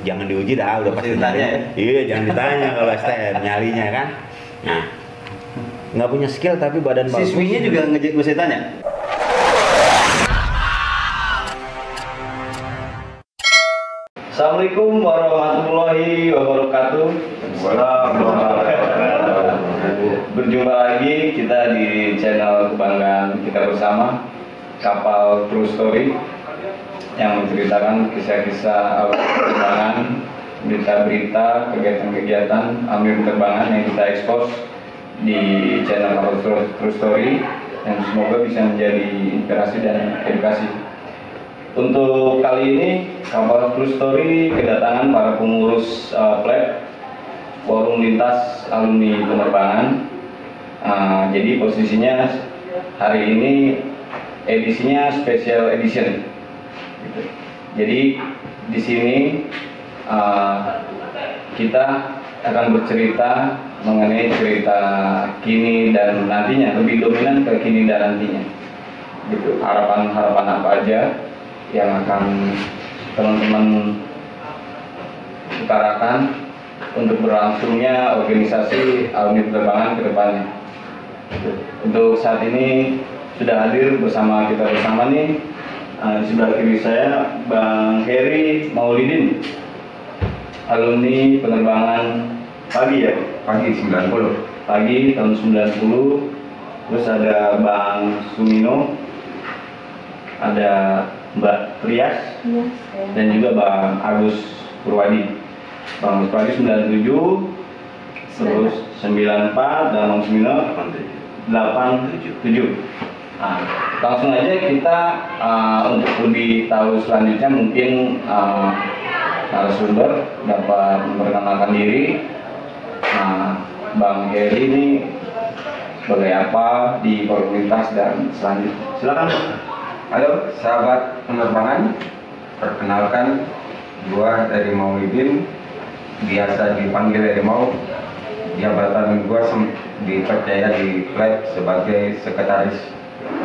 Jangan diuji dah, udah pasti Ditanya ya? Iya, jangan ditanya kalau STM nyalinya kan. Nah, nggak punya skill tapi badan bagus. Siswinya juga mesti tanya. Assalamualaikum warahmatullahi wabarakatuh. Berjumpa lagi kita di channel kebanggaan kita bersama, Kapal True Story, yang menceritakan kisah-kisah alur penerbangan, berita-berita, kegiatan-kegiatan alur penerbangan yang kita ekspos di channel Kapal True Story, yang semoga bisa menjadi inspirasi dan edukasi. Untuk kali ini Kapal True Story kedatangan para pengurus FLAP, Forum Lintas Alumni Penerbangan. Jadi posisinya hari ini edisinya special edition. Gitu. Jadi di sini kita akan bercerita mengenai cerita kini dan nantinya, lebih dominan ke kini dan nantinya. Gitu. Harapan-harapan apa aja yang akan teman-teman utarakan untuk berlangsungnya organisasi alumni penerbangan ke depannya. Untuk saat ini sudah hadir bersama kita bersama nih, di sebelah kiri saya Bang Heri Maulidin, alumni penerbangan pagi ya? Pagi 90. Pagi tahun 90. Terus ada Bang Sumino, ada Mbak Trias, dan juga Bang Agus Purwadi. Bang Agus Purwadi 97, terus 94, dan Bang Sumino 87. Nah, langsung aja kita untuk lebih tahu selanjutnya mungkin narasumber dapat memperkenalkan diri. Nah, Bang Heri ini sebagai apa di Forum Lintas dan selanjutnya. Silakan. Halo sahabat penerbangan, perkenalkan gua dari Maulidin, biasa dipanggil dari Mau. Jabatan gua dipercaya di FLAP sebagai sekretaris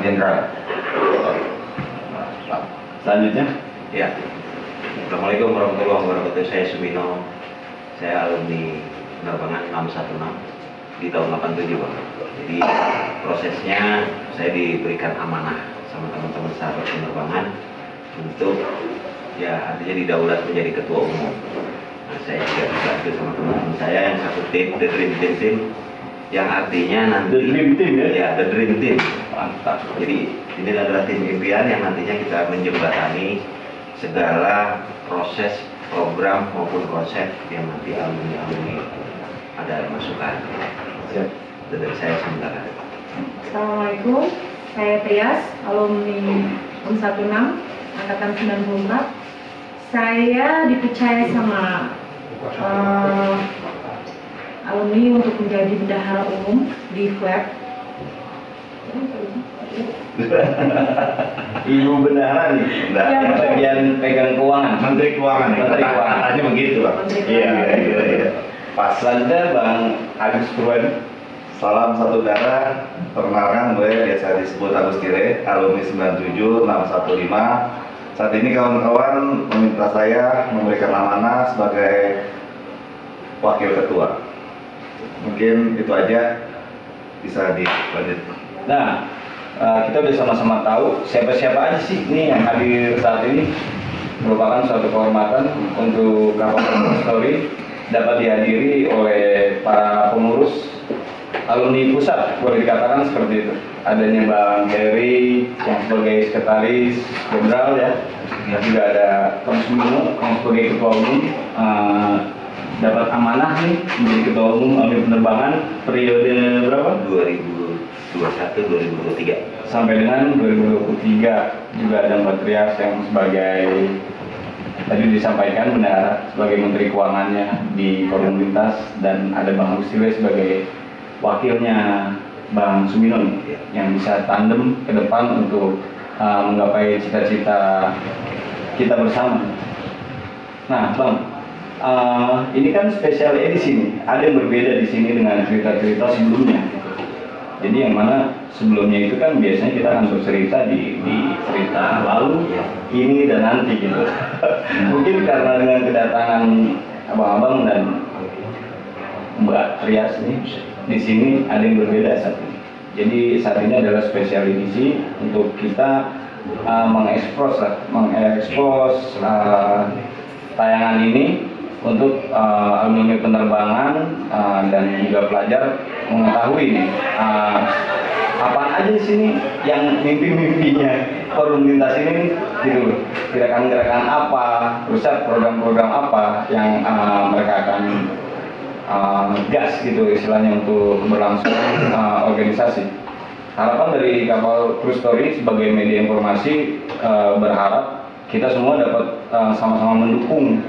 jenderal. Selanjutnya, Ya. Assalamualaikum warahmatullahi wabarakatuh. Saya Sumino. Saya alumni penerbangan 616 di tahun 87, Bang. Jadi prosesnya saya diberikan amanah sama teman-teman sahabat penerbangan untuk ya artinya didaulat menjadi ketua umum. Nah, saya juga dibantu sama teman-teman saya yang satu tim, The Dream Team, yang artinya nanti The Dream Team ya? Ya, The Dream Team. mantap. Jadi ini adalah tim impian yang nantinya kita menjembatani segala proses, program maupun konsep yang nanti alumni ada masukan. Siap. Itu dari saya sementara. Assalamualaikum, saya Trias, alumni UM16 angkatan 94. Saya dipercaya sama alumni untuk menjadi bendahara umum di FLAP. Ibu bendahara nih, Ya, yang betul. bagian pegang keuangan. Menteri Keuangan. Menteri Keuangan. Katanya begitu, Bang. Menteri Iya, Keuangan. iya. Pas selanjutnya Bang Agus Purwadi. Salam satu darah, perkenalkan gue biasa disebut Agus Tire, alumni 97 615. Saat ini kawan-kawan meminta saya memberikan amanah sebagai wakil ketua. Mungkin itu aja, bisa dilanjut. Nah, kita udah sama-sama tahu siapa-siapa aja sih nih yang hadir saat ini. Merupakan suatu kehormatan untuk Kapal True Story dapat dihadiri oleh para pengurus alumni pusat, boleh dikatakan seperti itu. Adanya Bang Heri yang sebagai sekretaris jenderal ya, dan juga ada Bang Sumino yang sebagai ketua umum, dapat amanah nih menjadi ketua umum alumni penerbangan periode berapa? 2021-2023. Sampai dengan 2023. Juga ada Mbak Trias yang sebagai tadi disampaikan benar sebagai Menteri Keuangannya di Forum Lintas, dan ada Bang Usile sebagai wakilnya Bang Sumino nih, yang bisa tandem ke depan untuk menggapai cita-cita kita bersama. Nah, Bang, ini kan spesial edisi nih. Ada yang berbeda di sini dengan cerita-cerita sebelumnya. Jadi yang mana sebelumnya itu kan biasanya kita akan bercerita di cerita lalu, ini dan nanti gitu. Mungkin karena dengan kedatangan abang-abang dan Mbak Rias nih, di sini ada yang berbeda saat ini. Jadi saat ini adalah spesial edisi untuk kita mengekspos tayangan ini untuk alumni penerbangan dan juga pelajar mengetahui nih apa aja di sini yang mimpi-mimpinya forum lintas ini gitu, gerakan-gerakan apa, terus program-program apa yang mereka akan gas gitu istilahnya untuk keberlangsungan organisasi. Harapan dari Kapal True Story sebagai media informasi berharap kita semua dapat sama-sama mendukung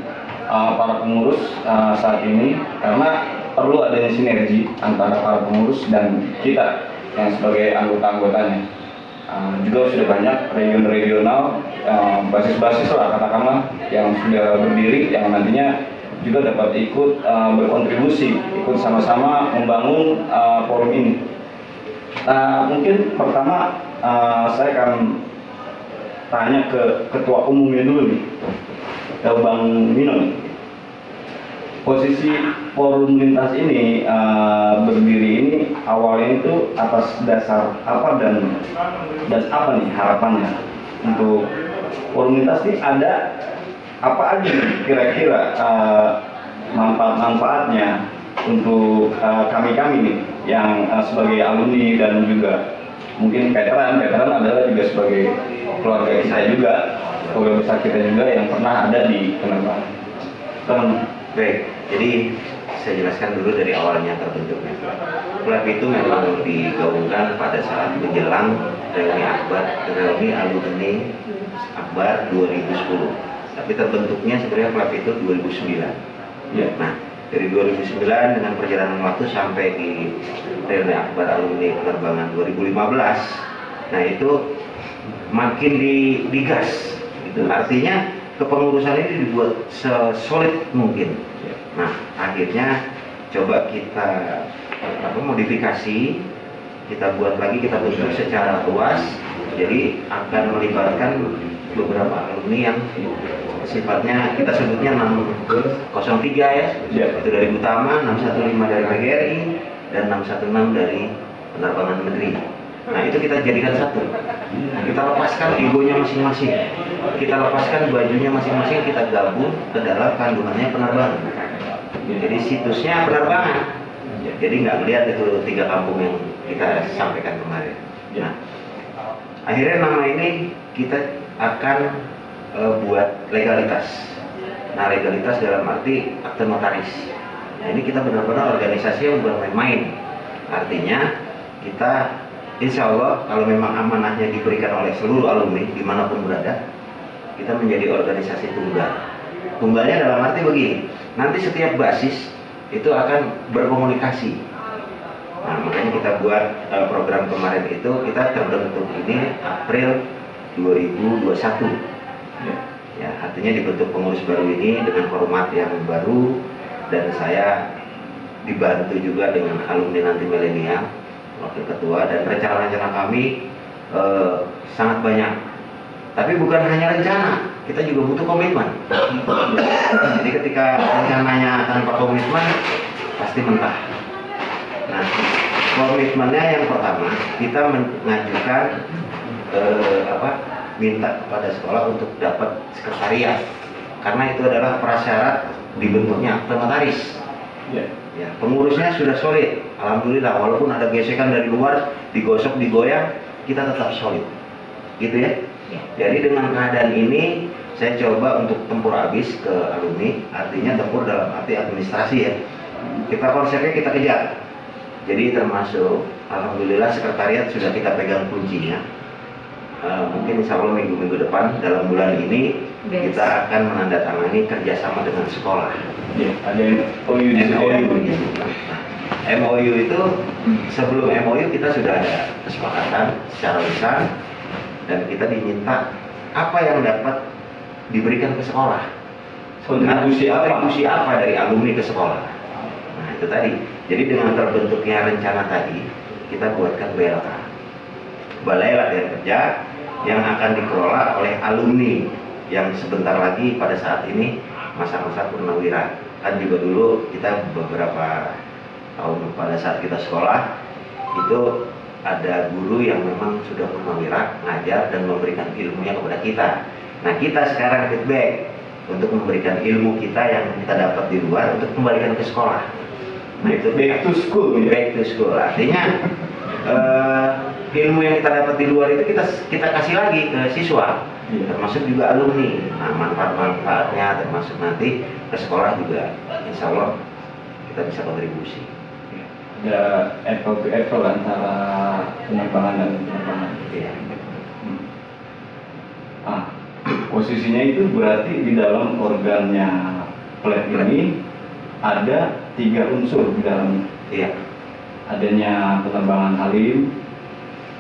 para pengurus saat ini, karena perlu adanya sinergi antara para pengurus dan kita yang sebagai anggota-anggotanya. Juga sudah banyak regional basis-basis lah katakanlah yang sudah berdiri, yang nantinya juga dapat ikut berkontribusi, ikut sama-sama membangun forum ini. Mungkin pertama saya akan tanya ke ketua umumnya dulu nih, ke Bang Mino. Posisi forum lintas ini berdiri ini awalnya itu atas dasar apa dan apa nih harapannya untuk forum lintas ini? Ada apa aja nih kira-kira manfaat-manfaatnya untuk kami nih yang sebagai alumni dan juga mungkin veteran adalah juga sebagai keluarga kita juga, keluarga besar kita juga yang pernah ada di penerbangan. Baik, jadi saya jelaskan dulu dari awalnya terbentuknya. Klub itu memang digaungkan pada saat menjelang reuni alumni Akbar 2010. Tapi terbentuknya sebenarnya klub itu 2009. Ya. Nah, dari 2009 dengan perjalanan waktu sampai di reuni Akbar alumni penerbangan 2015. Nah, itu makin digas. Gitu. Artinya kepengurusan ini dibuat sesolid mungkin. Nah, akhirnya coba kita modifikasi, kita buat lagi, kita bentuk secara luas. Jadi akan melibatkan beberapa alumni yang sifatnya kita sebutnya 603 ya. Itu dari Utama, 615 dari PGRI, dan 616 dari Penerbangan Negeri. Nah, itu kita jadikan satu. Kita lepaskan egonya masing-masing. Kita lepaskan bajunya masing-masing, kita gabung ke dalam kandungannya penerbangan. Jadi situsnya penerbangan. Jadi nggak melihat itu 3 kampung yang kita sampaikan kemarin. Nah, akhirnya nama ini kita akan buat legalitas. Nah, legalitas dalam arti akte notaris. Nah, ini kita benar-benar organisasi yang bukan main-main. Artinya kita insya Allah kalau memang amanahnya diberikan oleh seluruh alumni dimanapun berada, kita menjadi organisasi tunggal. Tunggalnya dalam arti begini, nanti setiap basis itu akan berkomunikasi. Nah, makanya kita buat program kemarin itu, kita terbentuk ini April 2021. Ya, artinya dibentuk pengurus baru ini dengan format yang baru, dan saya dibantu juga dengan alumni nanti milenial, wakil ketua, dan rencana-rencana kami sangat banyak. Tapi bukan hanya rencana, kita juga butuh komitmen. Jadi ketika rencananya tanpa komitmen pasti mentah. Nah, komitmennya yang pertama kita mengajukan minta kepada sekolah untuk dapat sekretariat, karena itu adalah prasyarat dibentuknya akte notaris. Ya, pengurusnya sudah solid, alhamdulillah, walaupun ada gesekan dari luar, digosok, digoyang, kita tetap solid, gitu ya. Jadi dengan keadaan ini, saya coba untuk tempur habis ke alumni, artinya tempur dalam arti administrasi ya. Kita konsepnya kita kejar. Jadi termasuk, alhamdulillah sekretariat sudah kita pegang kuncinya. Mungkin insya Allah minggu-minggu depan dalam bulan ini kita akan menandatangani kerjasama dengan sekolah. Ya, ada MOU. MOU itu sebelum MOU kita sudah ada kesepakatan secara lisan, dan kita diminta apa yang dapat diberikan ke sekolah. Kontribusi apa dari alumni ke sekolah. Nah, itu tadi. Jadi dengan terbentuknya rencana tadi, kita buatkan BLK, Balai Latihan Kerja, yang akan dikelola oleh alumni yang sebentar lagi pada saat ini masa-masa purnawira. Kan juga dulu kita beberapa tahun pada saat kita sekolah itu ada guru yang memang sudah purnawira ngajar dan memberikan ilmunya kepada kita. Nah, kita sekarang feedback untuk memberikan ilmu kita yang kita dapat di luar untuk kembalikan ke sekolah. Nah, itu Back to school, ya? back to school. Artinya ilmu yang kita dapat di luar itu kita kasih lagi ke siswa, termasuk juga alumni. Nah, manfaat-manfaatnya termasuk nanti ke sekolah juga, insya Allah kita bisa kontribusi. Ada apple to apple antara penerbangan dan penerbangan. Iya. Posisinya itu berarti di dalam organnya flight ini ada 3 unsur di dalamnya. Iya. Adanya penerbangan halim,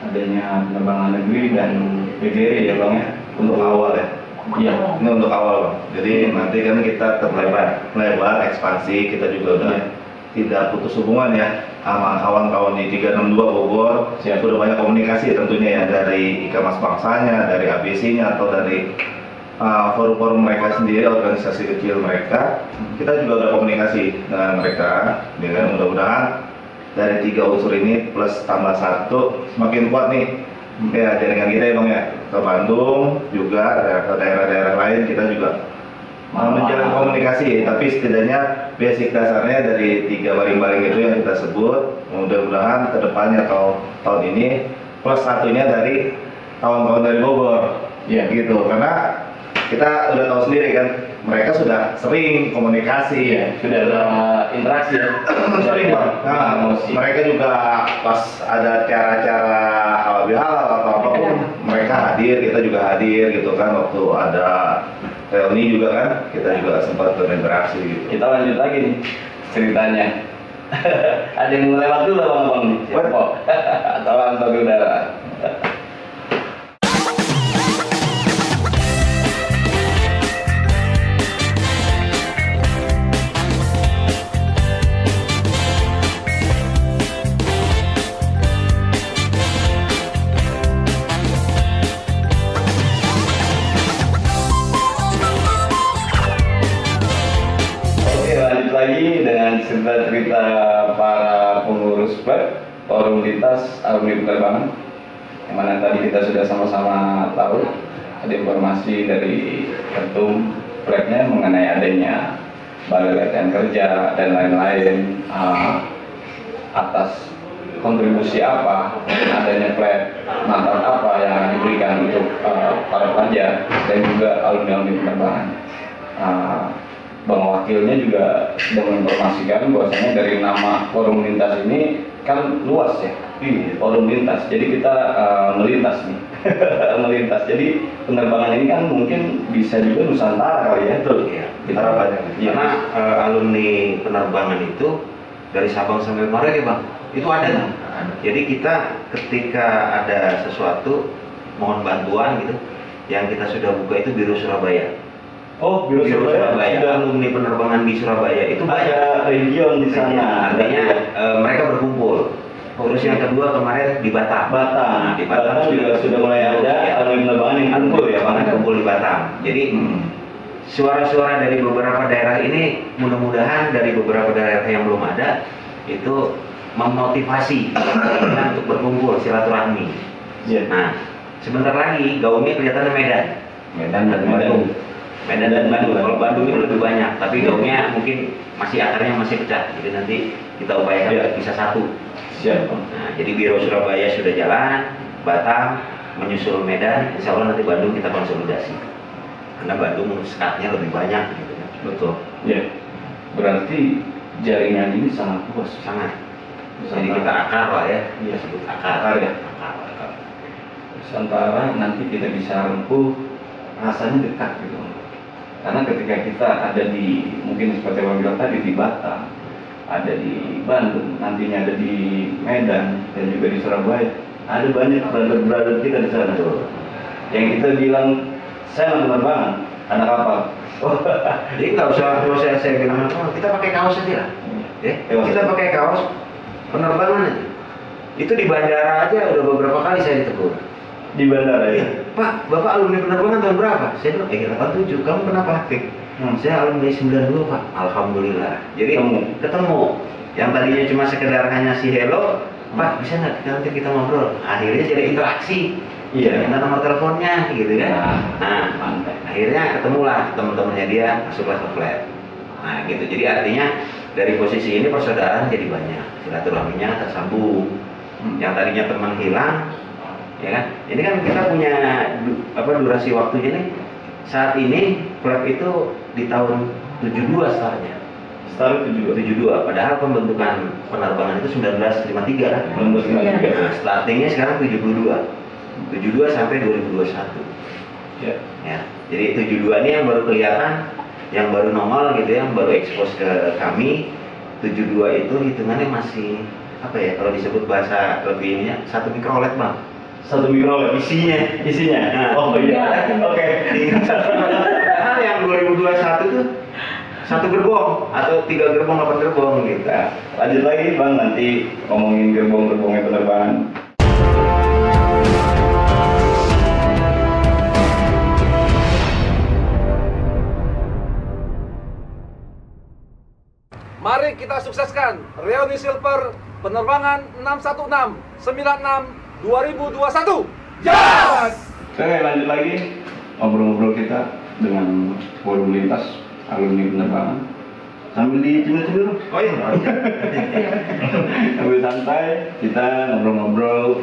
adanya penerbangan negeri dan PGR ya bang ya. Untuk awal ya. Iya. Ini untuk awal Bang. Jadi nanti kan kita lebar, ekspansi, kita juga udah tidak putus hubungan ya sama kawan-kawan di 362 Bogor. Siap. Sudah banyak komunikasi tentunya ya dari Ikamas Bangsanya, dari ABC-nya atau dari forum-forum mereka sendiri, organisasi kecil mereka. Kita juga udah komunikasi dengan mereka. Dengan mudah-mudahan dari 3 unsur ini plus tambah 1 semakin kuat nih. Ya, jaringan kita ya Bang ya, ke Bandung juga, ke daerah-daerah lain kita juga menjalin komunikasi, tapi setidaknya basic dasarnya dari 3 baring-baring itu yang kita sebut. Mudah-mudahan kedepannya atau tahun ini plus 1-nya dari kawan-kawan dari Bogor. Iya. Gitu, karena kita udah tahu sendiri kan, mereka sudah sering komunikasi. Sudah ada interaksi ya. Sering Bang. Nah, mereka juga pas ada acara-acara halal bihalal atau apapun mereka hadir, kita juga hadir gitu kan. Waktu ada reuni juga kan, kita juga sempat berinteraksi gitu. Kita lanjut lagi nih ceritanya. Ada yang mau lewat dulu bang nih. Siapa? Atau langsung ke udara. Lagi dengan cerita-cerita para pengurus forum lintas alumni penerbangan, yang mana tadi kita sudah sama-sama tahu ada informasi dari ketum flightnya mengenai adanya balai latihan kerja dan lain-lain, atas kontribusi apa adanya flight manfaat apa yang diberikan untuk para pelajar dan juga alumni penerbangan. Bang Wakilnya juga sudah menginformasikan bahwasanya dari nama forum lintas ini kan luas ya, forum lintas. Jadi kita melintas nih, melintas. Jadi penerbangan ini kan mungkin bisa juga Nusantara kali ya. Betul ya. Kita Harapannya. karena alumni penerbangan itu dari Sabang sampai Merauke Bang, itu ada kan? Jadi kita ketika ada sesuatu mohon bantuan gitu, yang kita sudah buka itu Biro Surabaya. Oh, Biro Surabaya. Sudah alumni penerbangan di Surabaya itu Ada region di sana. Artinya mereka berkumpul. Terus yang kedua kemarin di Batam. Nah, di Batam juga sudah mulai ada ya, alumni penerbangan yang kumpul ya, Bang. kumpul di Batam. Jadi suara-suara dari beberapa daerah ini mudah-mudahan dari beberapa daerah yang belum ada itu memotivasi kita untuk berkumpul silaturahmi. Iya. Nah, sebentar lagi gaungnya kelihatannya Medan dan Bandung. Medan dan Bandung. Kalau Bandung itu lebih banyak, tapi gaungnya mungkin akarnya masih pecah. Jadi nanti kita upayakan bisa satu. Siap. Nah, jadi Biro Surabaya sudah jalan, Batam menyusul Medan, insya Allah nanti Bandung kita konsolidasi. Karena Bandung sekatnya lebih banyak gitu kan. Betul. Ya. Berarti jaringan ini sangat luas. Sangat. Jadi kita akar lah ya. Iya. Sebut akar. Akar ya. Akar. Nusantara nanti kita bisa rempuh, rasanya dekat gitu. Karena ketika kita ada di, mungkin seperti yang bilang tadi, di Batam, ada di Bandung, nantinya ada di Medan dan juga di Surabaya, ada banyak brother-brother kita di sana. Yang kita bilang saya anak penerbangan, anak kapal. Jadi nggak usah saya bilang kita pakai kaos aja lah. Ya, kita pakai kaos penerbangan aja. Itu di bandara aja udah beberapa kali saya ditegur. Di bandara ya. Pak, Bapak alumni penerbangan tahun berapa? Saya bilang, 87. Kamu kenapa? Saya alumni 92, Pak. Alhamdulillah. Jadi ketemu. Yang tadinya cuma sekedar hanya si hello, Pak bisa nggak nanti kita ngobrol? Akhirnya jadi interaksi. Iya. Minta nomor teleponnya gitu kan. Nah, akhirnya ketemulah teman-temannya dia masuklah ke flat. Nah gitu. Jadi artinya dari posisi ini persaudaraan jadi banyak. Silaturahminya tersambung. Yang tadinya teman hilang, ya kan? Ini kan kita punya durasi waktunya nih. Saat ini flat itu di tahun 72 startnya. Start 72. Padahal pembentukan penerbangan itu 1953 kan. 1953. Nah, startingnya sekarang 72 sampai 2021. Ya. Ya. Jadi 72 ini yang baru kelihatan, yang baru nongol gitu ya, yang baru expose ke kami. 72 itu hitungannya masih apa ya, kalau disebut bahasa lebih ininya 1 mikrolet, Bang. 1 mikrolet isinya. Nah. Oh iya. Oke. Padahal yang 2021 tuh 1 gerbong atau 3 gerbong, 8 gerbong gitu. Nah, lanjut lagi Bang, nanti ngomongin gerbong-gerbongnya penerbangan. Mari kita sukseskan reuni silver penerbangan 616 96 2021. Yes! Oke, lanjut lagi ngobrol-ngobrol kita dengan forum lintas alumni penerbangan sambil dicemil-cemil. Oh iya. Sambil santai kita ngobrol-ngobrol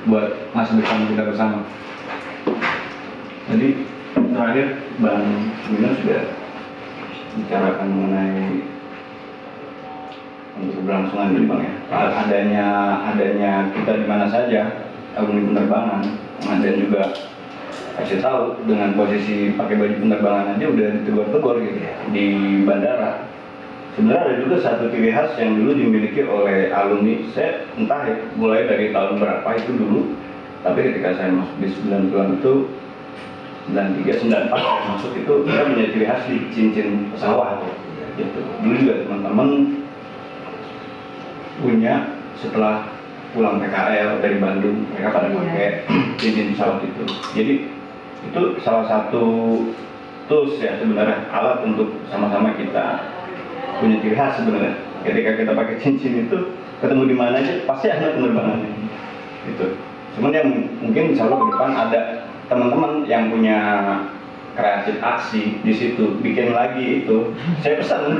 buat masa depan kita bersama. Jadi terakhir Bang Wino sudah bicarakan mengenai untuk keberlangsungan ini Bang ya. Adanya kita di mana saja alumni penerbangan, dan juga kasih tahu dengan posisi pakai baju penerbangan aja udah ditegur-tegur gitu ya di bandara. Sebenarnya ada juga satu ciri khas yang dulu dimiliki oleh alumni, saya entah ya mulai dari tahun berapa itu dulu, tapi ketika saya masuk di 90-an itu 93, 94 saya masuk itu kita punya ciri khas di cincin pesawat gitu. Dulu juga teman-teman punya setelah pulang PKL dari Bandung, mereka pada pakai cincin pesawat itu. Jadi itu salah satu tools ya sebenarnya, alat untuk sama-sama kita punya ciri khas sebenarnya. Ketika kita pakai cincin itu ketemu di mana aja pasti ada penerbangan itu. Cuman yang mungkin insya Allah ke depan ada teman-teman yang punya kreatif aksi di situ bikin lagi itu, saya pesan.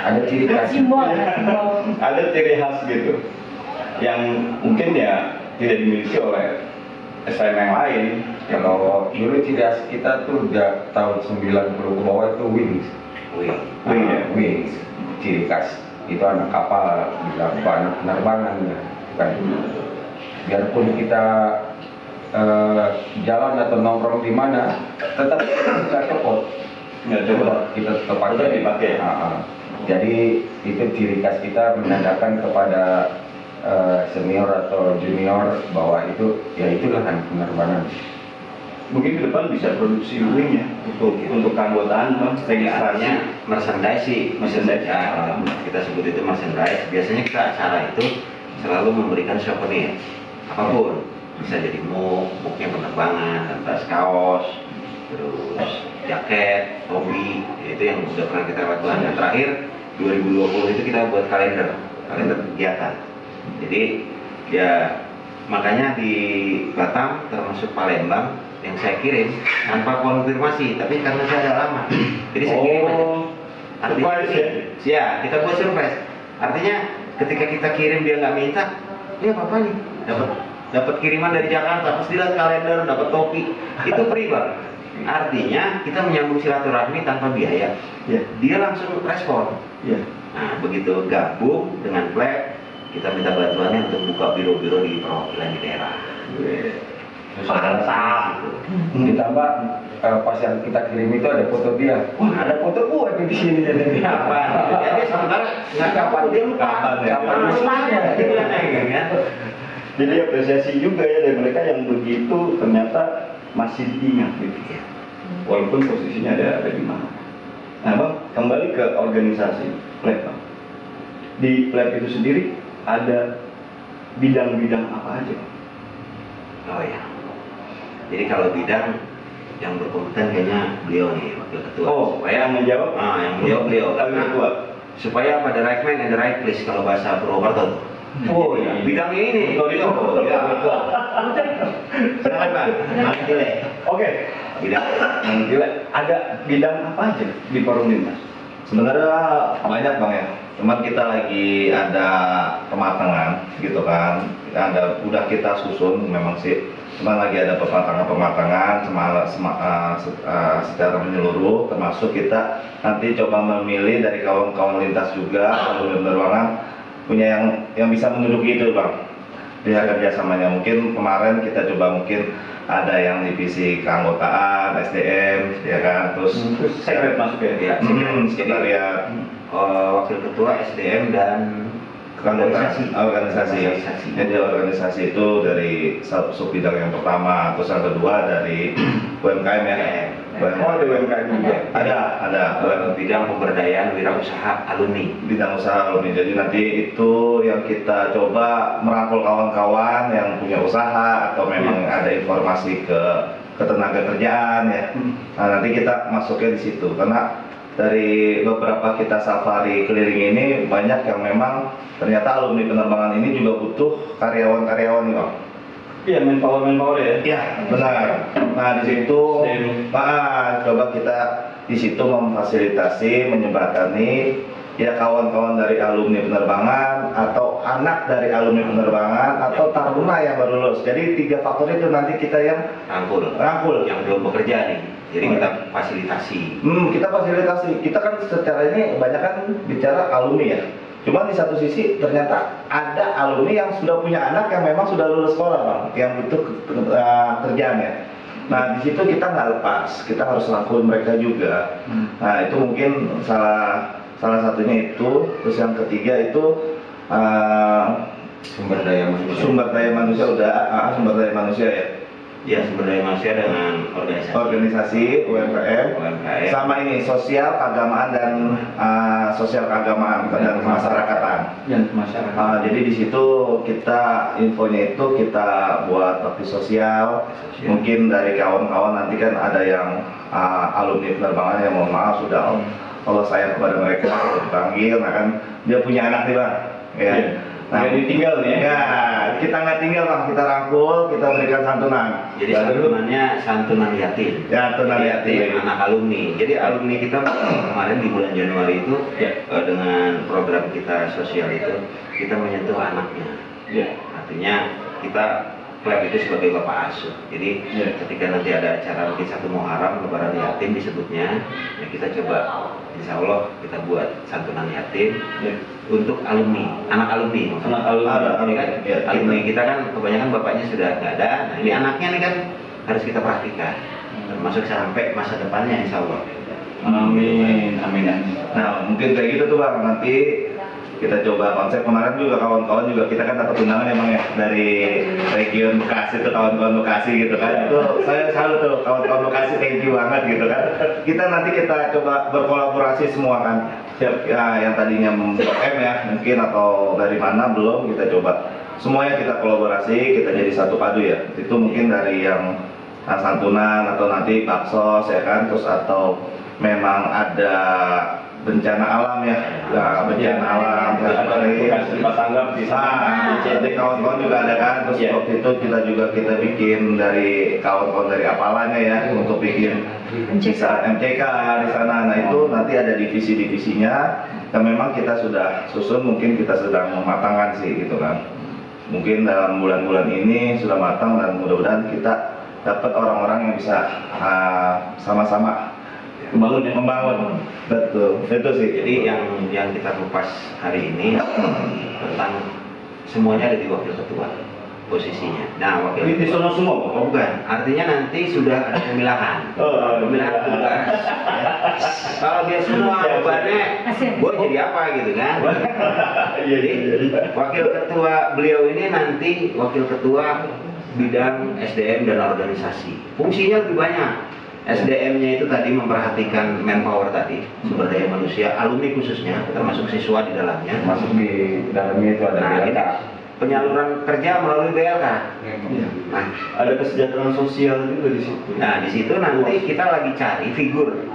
Ada ciri khas. Simbol. Ada ciri khas gitu yang mungkin ya tidak dimiliki oleh STM yang lain. Kalau dulu ciri khas kita tuh udah tahun 90 ke bawah itu wings. Wings, ciri khas. Itu anak kapal, bilang anak penerbangan ya. Kan. Biarpun kita jalan atau nongkrong di mana, tetap kita copot. Nggak coba Kita tetap pakai. Jadi itu ciri khas kita menandakan kepada senior atau junior bahwa itu ya itulah anak penerbangan. mungkin ke depan bisa produksi wing ya untuk keanggotaan Bang, registrasinya. Merchandise sih, Merchandise. ya, kita sebut itu merchandise. Biasanya kita acara itu selalu memberikan souvenir apapun, bisa jadi muknya penerbangan, tas kaos, terus jaket, topi, itu yang sudah pernah kita lakukan. Dan terakhir 2020 itu kita buat kalender kegiatan. Jadi ya makanya di Batam termasuk Palembang yang saya kirim tanpa konfirmasi, tapi karena saya ada lama, jadi saya kirim aja. Artinya surprise ya kita buat surprise. Artinya ketika kita kirim dia nggak minta, ini apa nih? Dapat kiriman dari Jakarta, pas dilihat kalender dapat topi, itu free Bang. Artinya kita menyambung silaturahmi tanpa biaya. Ya. Dia langsung respon. Ya. Nah begitu gabung dengan Flag, kita minta bantuannya untuk buka biro-biro di perwakilan di daerah. Mantap. Ditambah pas yang kita kirim itu ada foto dia. Wah, ada foto gua nih di sini jadi Kapan? Ya, dia sementara nggak kapan dia lupa. Kapan ya? Kapan lupa? Kan? Jadi apresiasi juga ya dari mereka yang begitu ternyata masih diingat gitu ya. Walaupun posisinya ada di mana. Nah Bang, kembali ke organisasi Flag Bang. Di Flag itu sendiri ada bidang-bidang apa aja Bang? Oh ya. Jadi kalau bidang yang berkompeten kayaknya beliau nih wakil ketua. Oh, yang menjawab? Yang menjawab beliau. Wakil ketua. Supaya pada right man and the right place kalau bahasa Purwokerto. Oh iya. Bidangnya ini. Beliau. Ya. Silakan Pak. Nanti Oke. bidang. Nanti ada bidang apa aja di Perumlintas? Sebenarnya banyak Bang ya. Cuman kita lagi ada pematangan gitu kan. Udah kita susun memang sih. Cuman lagi ada pematangan secara menyeluruh, termasuk kita nanti coba memilih dari kawan-kawan lintas juga alumni penerbangan punya yang bisa menduduki itu Bang. Dia kerjasamanya mungkin kemarin kita coba mungkin ada yang divisi keanggotaan, SDM, ya kan, terus sekret masuk ya? sekretariat, Wakil ketua SDM dan organisasi. Jadi organisasi itu dari sub bidang yang pertama, terus yang kedua dari UMKM ya. Oh, ada UMKM juga. Ada bidang pemberdayaan wirausaha alumni. bidang usaha alumni. Jadi nanti itu yang kita coba merangkul kawan-kawan yang punya usaha atau memang ada informasi ke tenaga kerjaan ya. Nah, nanti kita masuknya di situ karena dari beberapa kita safari keliling ini banyak yang memang ternyata alumni penerbangan ini juga butuh karyawan-karyawan nih Bang. Iya, manpower ya? Iya, benar. Nah, di situ coba kita di situ memfasilitasi, menjembatani ya kawan-kawan dari alumni penerbangan atau anak dari alumni penerbangan atau taruna yang baru lulus. Jadi 3 faktor itu nanti kita yang rangkul yang belum bekerja nih. Jadi kita fasilitasi. Kita fasilitasi. Kita kan secara ini banyak kan bicara alumni ya. Cuma di satu sisi ternyata ada alumni yang sudah punya anak yang memang sudah lulus sekolah Bang, yang butuh kerjaan ya. Nah di situ kita nggak lepas, kita harus rangkul mereka juga. Nah itu mungkin salah satunya itu. Terus yang ketiga itu Sumber daya manusia. Sumber daya manusia ya. Ya, sumber daya manusia dengan organisasi UMKM. Sama ini sosial keagamaan dan sosial keagamaan dan kemasyarakatan. Jadi di situ kita infonya itu kita buat bakti sosial. Mungkin dari kawan-kawan nanti kan ada yang alumni penerbangan yang mohon maaf sudah Allah sayang kepada mereka dipanggil, nah kan dia punya anak nih Bang. Ya. Nah, ditinggal nih ya? Ya, kita nggak tinggal Bang, kita rangkul, kita berikan santunan. Jadi santunannya santunan yatim. Ya, santunan yatim. Anak alumni. Jadi alumni kita kemarin di bulan Januari itu dengan program kita sosial itu kita menyentuh anaknya. Artinya kita klaim itu sebagai bapak asuh. Jadi ketika nanti ada acara mungkin 1 Muharram Lebaran yatim disebutnya, ya kita coba insya Allah kita buat santunan yatim untuk alumni, anak alumni. Alumni kita kan kebanyakan bapaknya sudah nggak ada. Nah ini anaknya nih kan harus kita perhatikan, termasuk sampai masa depannya insya Allah. Amin. Nah mungkin kayak gitu tuh Bang, nanti kita coba konsep. Kemarin juga kawan-kawan juga kita kan dapat undangan emang ya dari region Bekasi, itu kawan-kawan Bekasi gitu kan. Itu saya salut tuh kawan-kawan Bekasi, thank you banget gitu kan. Kita coba berkolaborasi semua kan. Siap ya, yang tadinya ya mungkin atau dari mana belum, kita coba semuanya kita kolaborasi, kita jadi satu padu ya. Itu mungkin dari yang santunan atau nanti baksos ya kan, terus atau memang ada bencana alam ya, bencana alam tempat tanggap di sana. Jadi kawan-kawan juga ada kan, terus waktu itu kita bikin dari kawan-kawan dari apalanya ya untuk bikin bisa MCK di sana. Nah itu nanti ada divisi-divisinya dan memang kita sudah susun, mungkin kita sedang mematangkan sih gitu kan. Mungkin dalam bulan-bulan ini sudah matang dan mudah-mudahan kita dapat orang-orang yang bisa sama-sama membangun. Betul, itu sih. Jadi yang kita kupas hari ini tentang semuanya ada di wakil ketua posisinya. Nah, wakil di sono semua? Oh, bukan. Artinya nanti sudah ada pemilahan. Pemilahan tugas. Kalau dia semua bebannya, gue jadi apa gitu kan? Jadi wakil ketua beliau ini nanti wakil ketua bidang SDM dan organisasi. Fungsinya lebih banyak. SDM-nya itu tadi memperhatikan manpower tadi, sumber daya manusia, alumni khususnya, termasuk siswa di dalamnya. Masuk di dalamnya itu ada penyaluran kerja melalui BLK. Nah, Ada kesejahteraan sosial juga di situ. nah di situ nanti kita lagi cari figur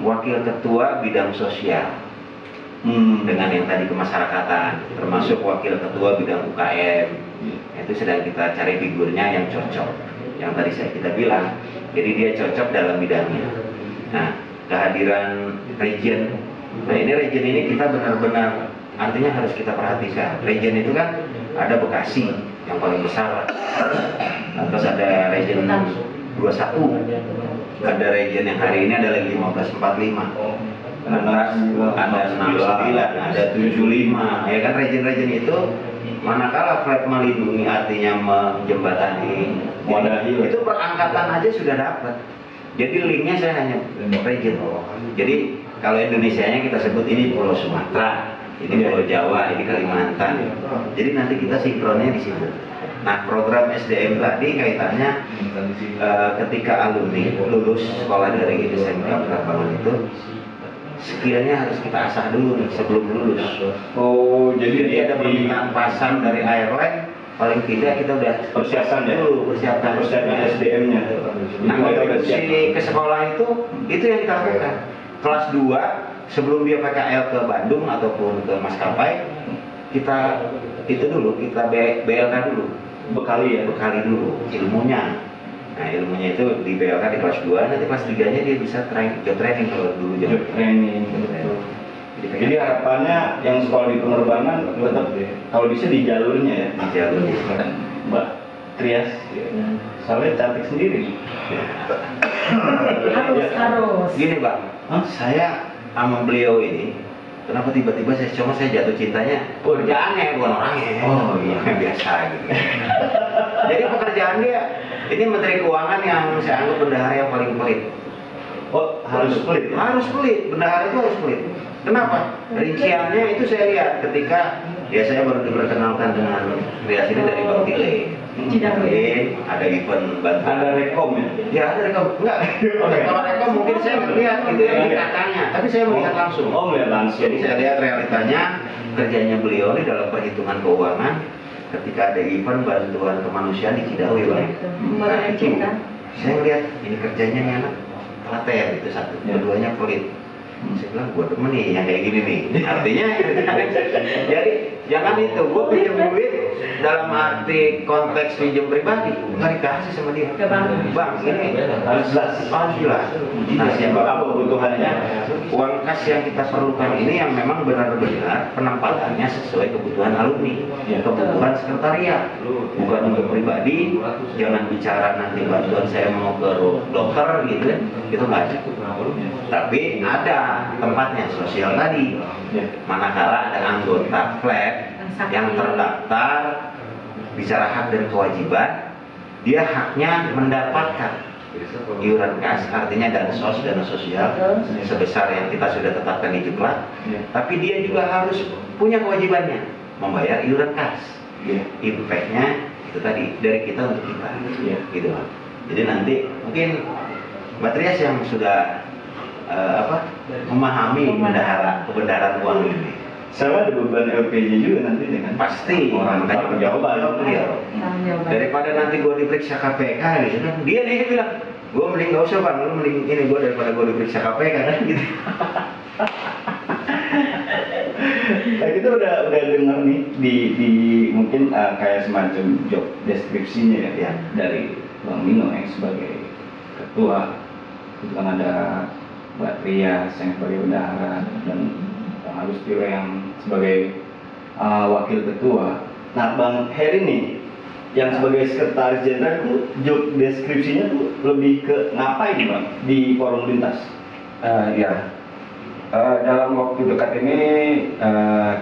wakil ketua bidang sosial dengan yang tadi kemasyarakatan, termasuk wakil ketua bidang UKM. Itu sedang kita cari figurnya yang cocok. Yang tadi kita bilang, jadi dia cocok dalam bidangnya. Nah, kehadiran region. Nah, ini region ini kita benar-benar artinya harus kita perhatikan. Region itu kan ada Bekasi yang paling besar. Terus ada region 21. Ada region yang hari ini ada lagi 1545. Ada 69, ada 75. Ya kan region-region itu manakala flag melindungi artinya menjembatani itu perangkatan aja sudah dapat. Jadi linknya saya hanya region. Jadi kalau Indonesianya kita sebut ini Pulau Sumatera, ini Pulau Jawa, ini Kalimantan. Jadi nanti kita sinkronnya di situ. Nah, program SDM tadi kaitannya ketika alumni lulus sekolah dari SMK penerbangan itu skillnya harus kita asah dulu nih sebelum lulus. Oh, jadi ada permintaan pasang dari airline, paling tidak kita udah persiapan dulu, persiapan SDM-nya. Nah, introduksi ke sekolah itu yang kita lakukan. Kelas 2 sebelum dia PKL ke Bandung ataupun ke maskapai, kita BLK dulu, bekali dulu ilmunya. Nah, ilmunya itu di BLK di kelas 2, nanti kelas 3-nya dia bisa job training kalau dulu Job training. Jadi harapannya yang sekolah di penerbangan tetap kalau bisa di jalurnya ya. Di jalurnya. Mbak Trias, soalnya cantik sendiri. Harus. Gini Pak, saya sama beliau ini, kenapa tiba-tiba saya jatuh cintanya pekerjaannya bukan orangnya. Oh iya, biasa gitu. Jadi pekerjaan dia ini Menteri Keuangan yang saya anggap bendahara yang paling pelit. Oh, harus pelit. Harus pelit, bendahara itu harus pelit. Kenapa? Rinciannya itu saya lihat ketika saya baru diperkenalkan dengan Trias ini dari Bang Tile. Ada event bantuan. Ada rekom ya? Ya ada rekom. Enggak. Kalau rekom mungkin saya melihat gitu ya di katanya, tapi saya melihat langsung. Oh, melihat langsung. Jadi saya lihat realitanya kerjanya beliau ini dalam perhitungan keuangan ketika ada event bantuan kemanusiaan di Cidahu ya Bang. Nah, itu saya lihat ini kerjanya nih anak telaten itu satu, keduanya pelit. Saya bilang gue demen nih yang kayak gini nih. Artinya jadi jangan itu gue pinjam duit dalam arti konteks pinjam pribadi nggak dikasih sama dia. Bang ini harus jelas. Nah, siapa kebutuhannya? Uang kas yang kita perlukan ini yang memang benar-benar penempatannya sesuai kebutuhan alumni, kebutuhan sekretariat, bukan untuk pribadi. Jangan bicara nanti bantuan saya mau ke dokter gitu, itu nggak cukup. Tapi ada tempatnya sosial tadi. Manakala ada anggota flat yang terdaftar bicara hak dan kewajiban, dia haknya mendapatkan iuran kas, artinya dana sosial sebesar yang kita sudah tetapkan di Juklat. Tapi dia juga harus punya kewajibannya membayar iuran kas. Impact-nya itu tadi dari kita untuk kita, gitu Pak. Jadi nanti mungkin Mbak Trias yang sudah memahami kebenaran uang ini. Saya ada beban LPG juga nanti dengan pasti orang makanya jawaban beliau. Daripada nanti gue diperiksa KPK gitu kan, dia bilang gue mending gak usah Bang, lu mending ini gue daripada gue diperiksa KPK kan gitu. Nah, kita udah dengar nih di mungkin kayak semacam job deskripsinya ya dari Bang Mino yang sebagai ketua, itu kan ada Mbak Trias yang sebagai bendahara dan Bang Agustino yang sebagai wakil ketua. Nah, Bang Heri nih yang sebagai sekretaris jenderal itu job deskripsinya tuh lebih ke ngapain Bang di forum lintas? Dalam waktu dekat ini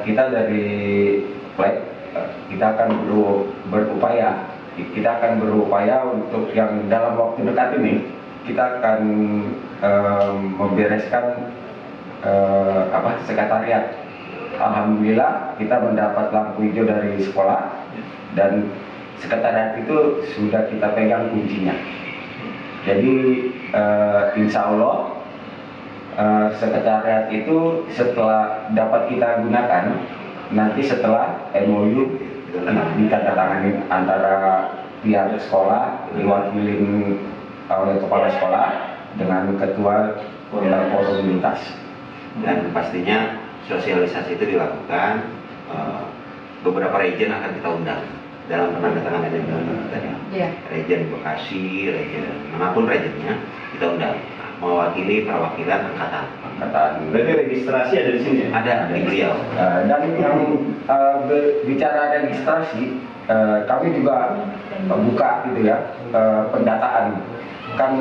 kita dari flag kita akan berupaya untuk yang dalam waktu dekat ini kita akan membereskan sekretariat. Alhamdulillah kita mendapat lampu hijau dari sekolah dan sekretariat itu sudah kita pegang kuncinya. Jadi insya Allah sekretariat itu setelah dapat kita gunakan nanti setelah MOU ditandatangani antara pihak sekolah diwakilin oleh kepala sekolah dengan ketua forum lintas. Dan pastinya sosialisasi itu dilakukan, beberapa region akan kita undang dalam penandatanganan tadi. Iya. Region Bekasi, region manapun regionnya kita undang mewakili perwakilan angkatan. Berarti registrasi ada di sini ya? Ada di beliau. Dan yang bicara registrasi, kami juga buka gitu ya, pendataan. Kan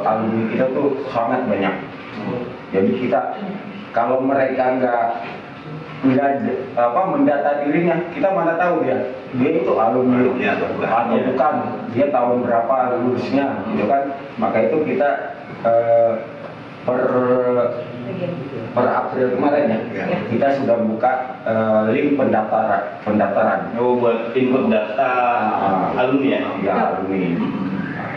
alumni kita tuh sangat banyak. Jadi kita kalau mereka nggak mendata dirinya, kita mana tahu dia itu alumni atau bukan, dia tahun berapa lulusnya, gitu kan? Maka itu kita per April kemarin ya, kita sudah buka link pendaftaran. Oh, buat input data alumni ya? Ya, alumni.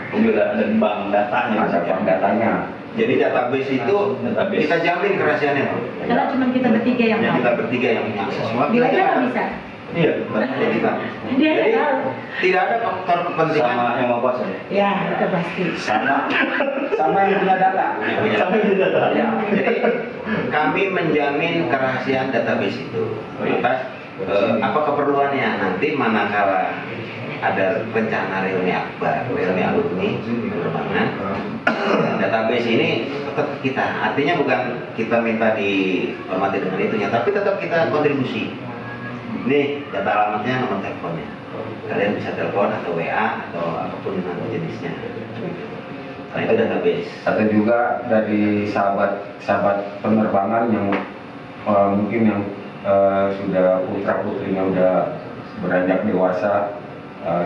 Juga ada bank datanya. Ada bank datanya. Jadi database itu kita jamin kerahasiaannya. Karena cuma kita bertiga yang Yang tahu. kita bertiga yang punya akses. Semua Bila kita nggak jamin. bisa. Iya. Jadi, Pak. Dia Jadi, nggak tahu. tidak ada faktor kepentingan. Sama yang mau kuasa ya? Ya, itu pasti. Sama yang punya data. yang punya. Sama yang data. Ya. Jadi kami menjamin kerahasiaan database itu. Lantas apa keperluannya nanti manakala ada rencana reuni akbar, reuni alumni penerbangan, database ini tetap kita. Artinya bukan kita minta dihormati dengan itunya, tapi tetap kita kontribusi. Ini data alamatnya, nomor teleponnya. Kalian bisa telepon atau WA atau apapun nanti jenisnya. Nah itu database. Atau juga dari sahabat penerbangan yang mungkin yang sudah putra putrinya udah beranjak dewasa,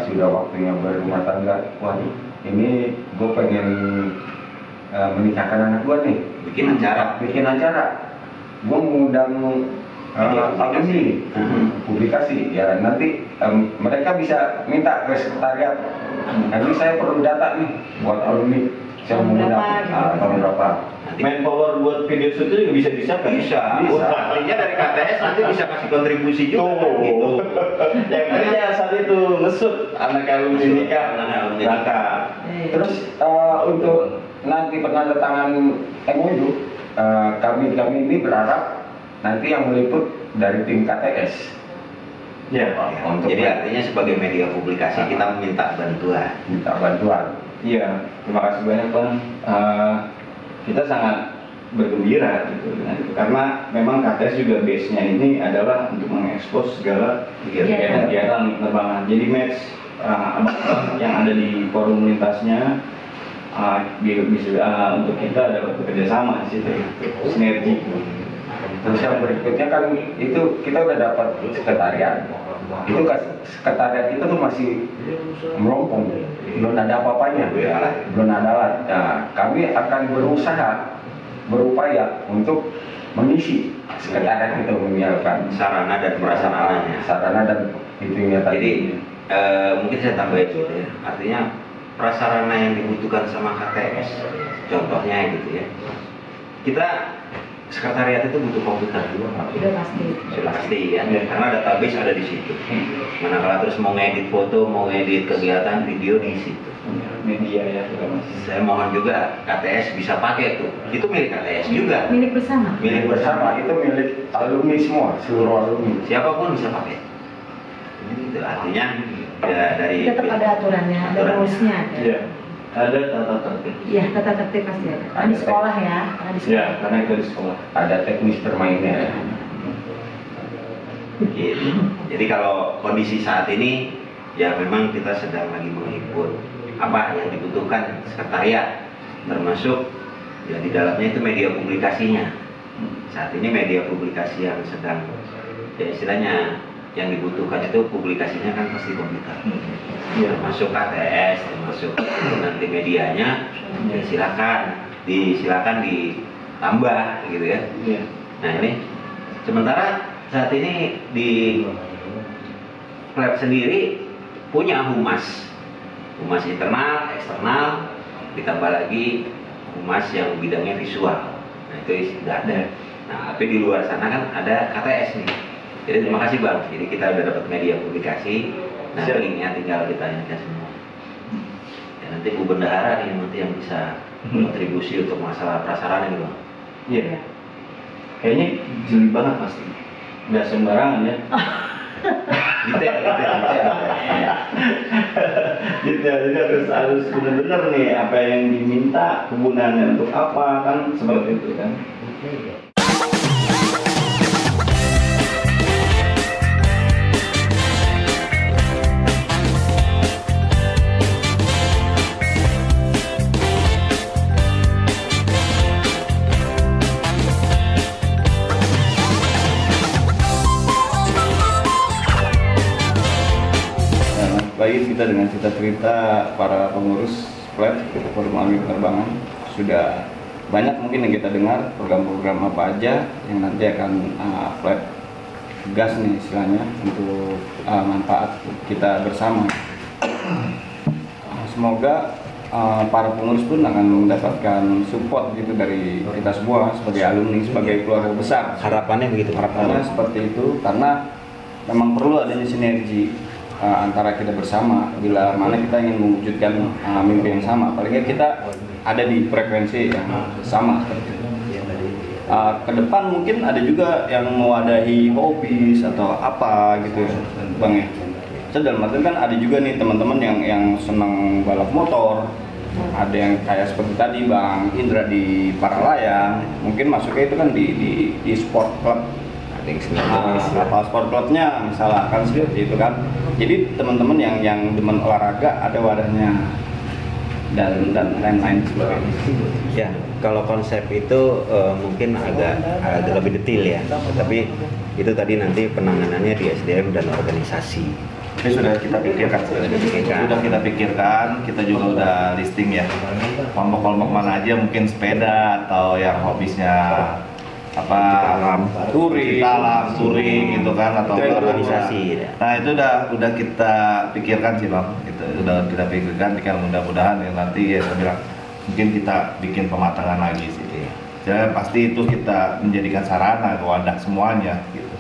sudah waktunya berumah tangga. Waduh, ini gue pengen menikahkan anak gue nih. Bikin acara. Gue mengundang alumni publikasi. Ya nanti mereka bisa minta ke sekretariat. Nanti saya perlu data nih buat alumni. Saya mau mengundang tahun berapa. Manpower buat video shoot itu juga bisa disiapkan? Bisa. Ahlinya dari KTS nanti bisa kasih kontribusi juga. Gitu. Yang kerja saat itu ngesut anak alumni nikah, berangkat. Terus untuk nanti penandatangan MOU, kami ini berharap nanti yang meliput dari tim KTS. Ya. Jadi artinya sebagai media publikasi kita minta bantuan. Iya, terima kasih banyak Bang. Kita sangat bergembira gitu dengan itu karena memang KTS juga base-nya ini adalah untuk mengekspos segala kegiatan penerbangan. Jadi match abang-abang yang ada di forum lintasnya bisa untuk kita dapat bekerja sama di situ, sinergi. Terus yang berikutnya kan itu kita udah dapat sekretariat. Itu kan sekretariat itu tuh masih melompong, belum ada apa-apanya, belum ada alat. Nah, kami akan berupaya untuk mengisi sekretariat itu, menyiapkan Sarana dan prasarananya. sarana dan itunya tadi. Jadi mungkin saya tambahin gitu ya. Artinya prasarana yang dibutuhkan sama KTS, contohnya gitu ya. Kita sekretariat itu butuh komputer juga. Sudah pasti. Sudah pasti ya, karena database ada di situ. Manakala terus mau ngedit foto, mau ngedit kegiatan video di situ. Media ya juga Mas. Saya mohon juga KTS bisa pakai tuh. Itu milik KTS juga. Milik bersama. Milik bersama. Itu milik alumni semua, seluruh alumni. Siapapun bisa pakai. Itu artinya ya dari Tetap ada aturannya, ada rules-nya. Iya. Ada tata tertib. Iya, tata tertib pasti ada. Karena di sekolah ya, karena di Ya, sekolah. karena itu di sekolah. Ada teknis bermainnya. Gitu. Jadi kalau kondisi saat ini ya memang kita sedang lagi menghimpun apa yang dibutuhkan sekretariat, termasuk ya di dalamnya itu media publikasinya. Saat ini media publikasi yang sedang ya istilahnya yang dibutuhkan itu publikasinya kan pasti komputer. Termasuk KTS, termasuk nanti medianya ya silakan ditambah gitu ya. Nah ini sementara saat ini di lab sendiri punya humas internal, eksternal, ditambah lagi humas yang bidangnya visual. Nah itu sudah ada. Nah tapi di luar sana kan ada KTS nih. Jadi terima kasih Bang. Jadi kita udah dapat media publikasi. Nah, Siap. linknya tinggal kita ingatkan semua. Ya, nanti Bu Bendahara nih nanti yang bisa kontribusi untuk masalah prasarana nih Bang. Iya. Kayaknya jeli banget pasti. Nggak sembarangan ya. Detail. Detail, jadi harus benar-benar nih apa yang diminta, kegunaannya untuk apa, kan seperti itu kan. Baik, kita dengan cerita-cerita para pengurus flat Forum Alumni Penerbangan sudah banyak mungkin yang kita dengar program-program apa aja yang nanti akan flat gas nih istilahnya untuk manfaat kita bersama. Semoga para pengurus pun akan mendapatkan support gitu dari kita semua sebagai alumni, sebagai keluarga besar. Harapannya begitu. Harapannya seperti itu karena memang perlu adanya sinergi antara kita bersama bila mana kita ingin mewujudkan mimpi yang sama, apalagi kita ada di frekuensi yang sama seperti itu. Ke depan mungkin ada juga yang mewadahi hobis atau apa gitu ya Bang ya. So, dalam artian kan ada juga nih teman-teman yang senang balap motor, ada yang kayak seperti tadi Bang Indra di Paralayang, mungkin masuknya itu kan di sport club. Apa sport clubnya misalkan seperti itu kan. Jadi teman-teman yang demen olahraga ada wadahnya dan lain-lain sebagainya. Ya, kalau konsep itu mungkin agak lebih detail ya. Tapi itu tadi nanti penanganannya di SDM dan organisasi. Tapi sudah kita pikirkan, kita juga udah listing ya. Kelompok-kelompok mana aja mungkin sepeda atau yang hobisnya touring gitu kan atau Itu organisasi ya. Nah itu udah kita pikirkan sih Bang, itu udah kita pikirkan mudah-mudahan yang nanti ya saya bilang mungkin kita bikin pematangan lagi sih. Jadi pasti itu kita menjadikan sarana ke wadah semuanya gitu.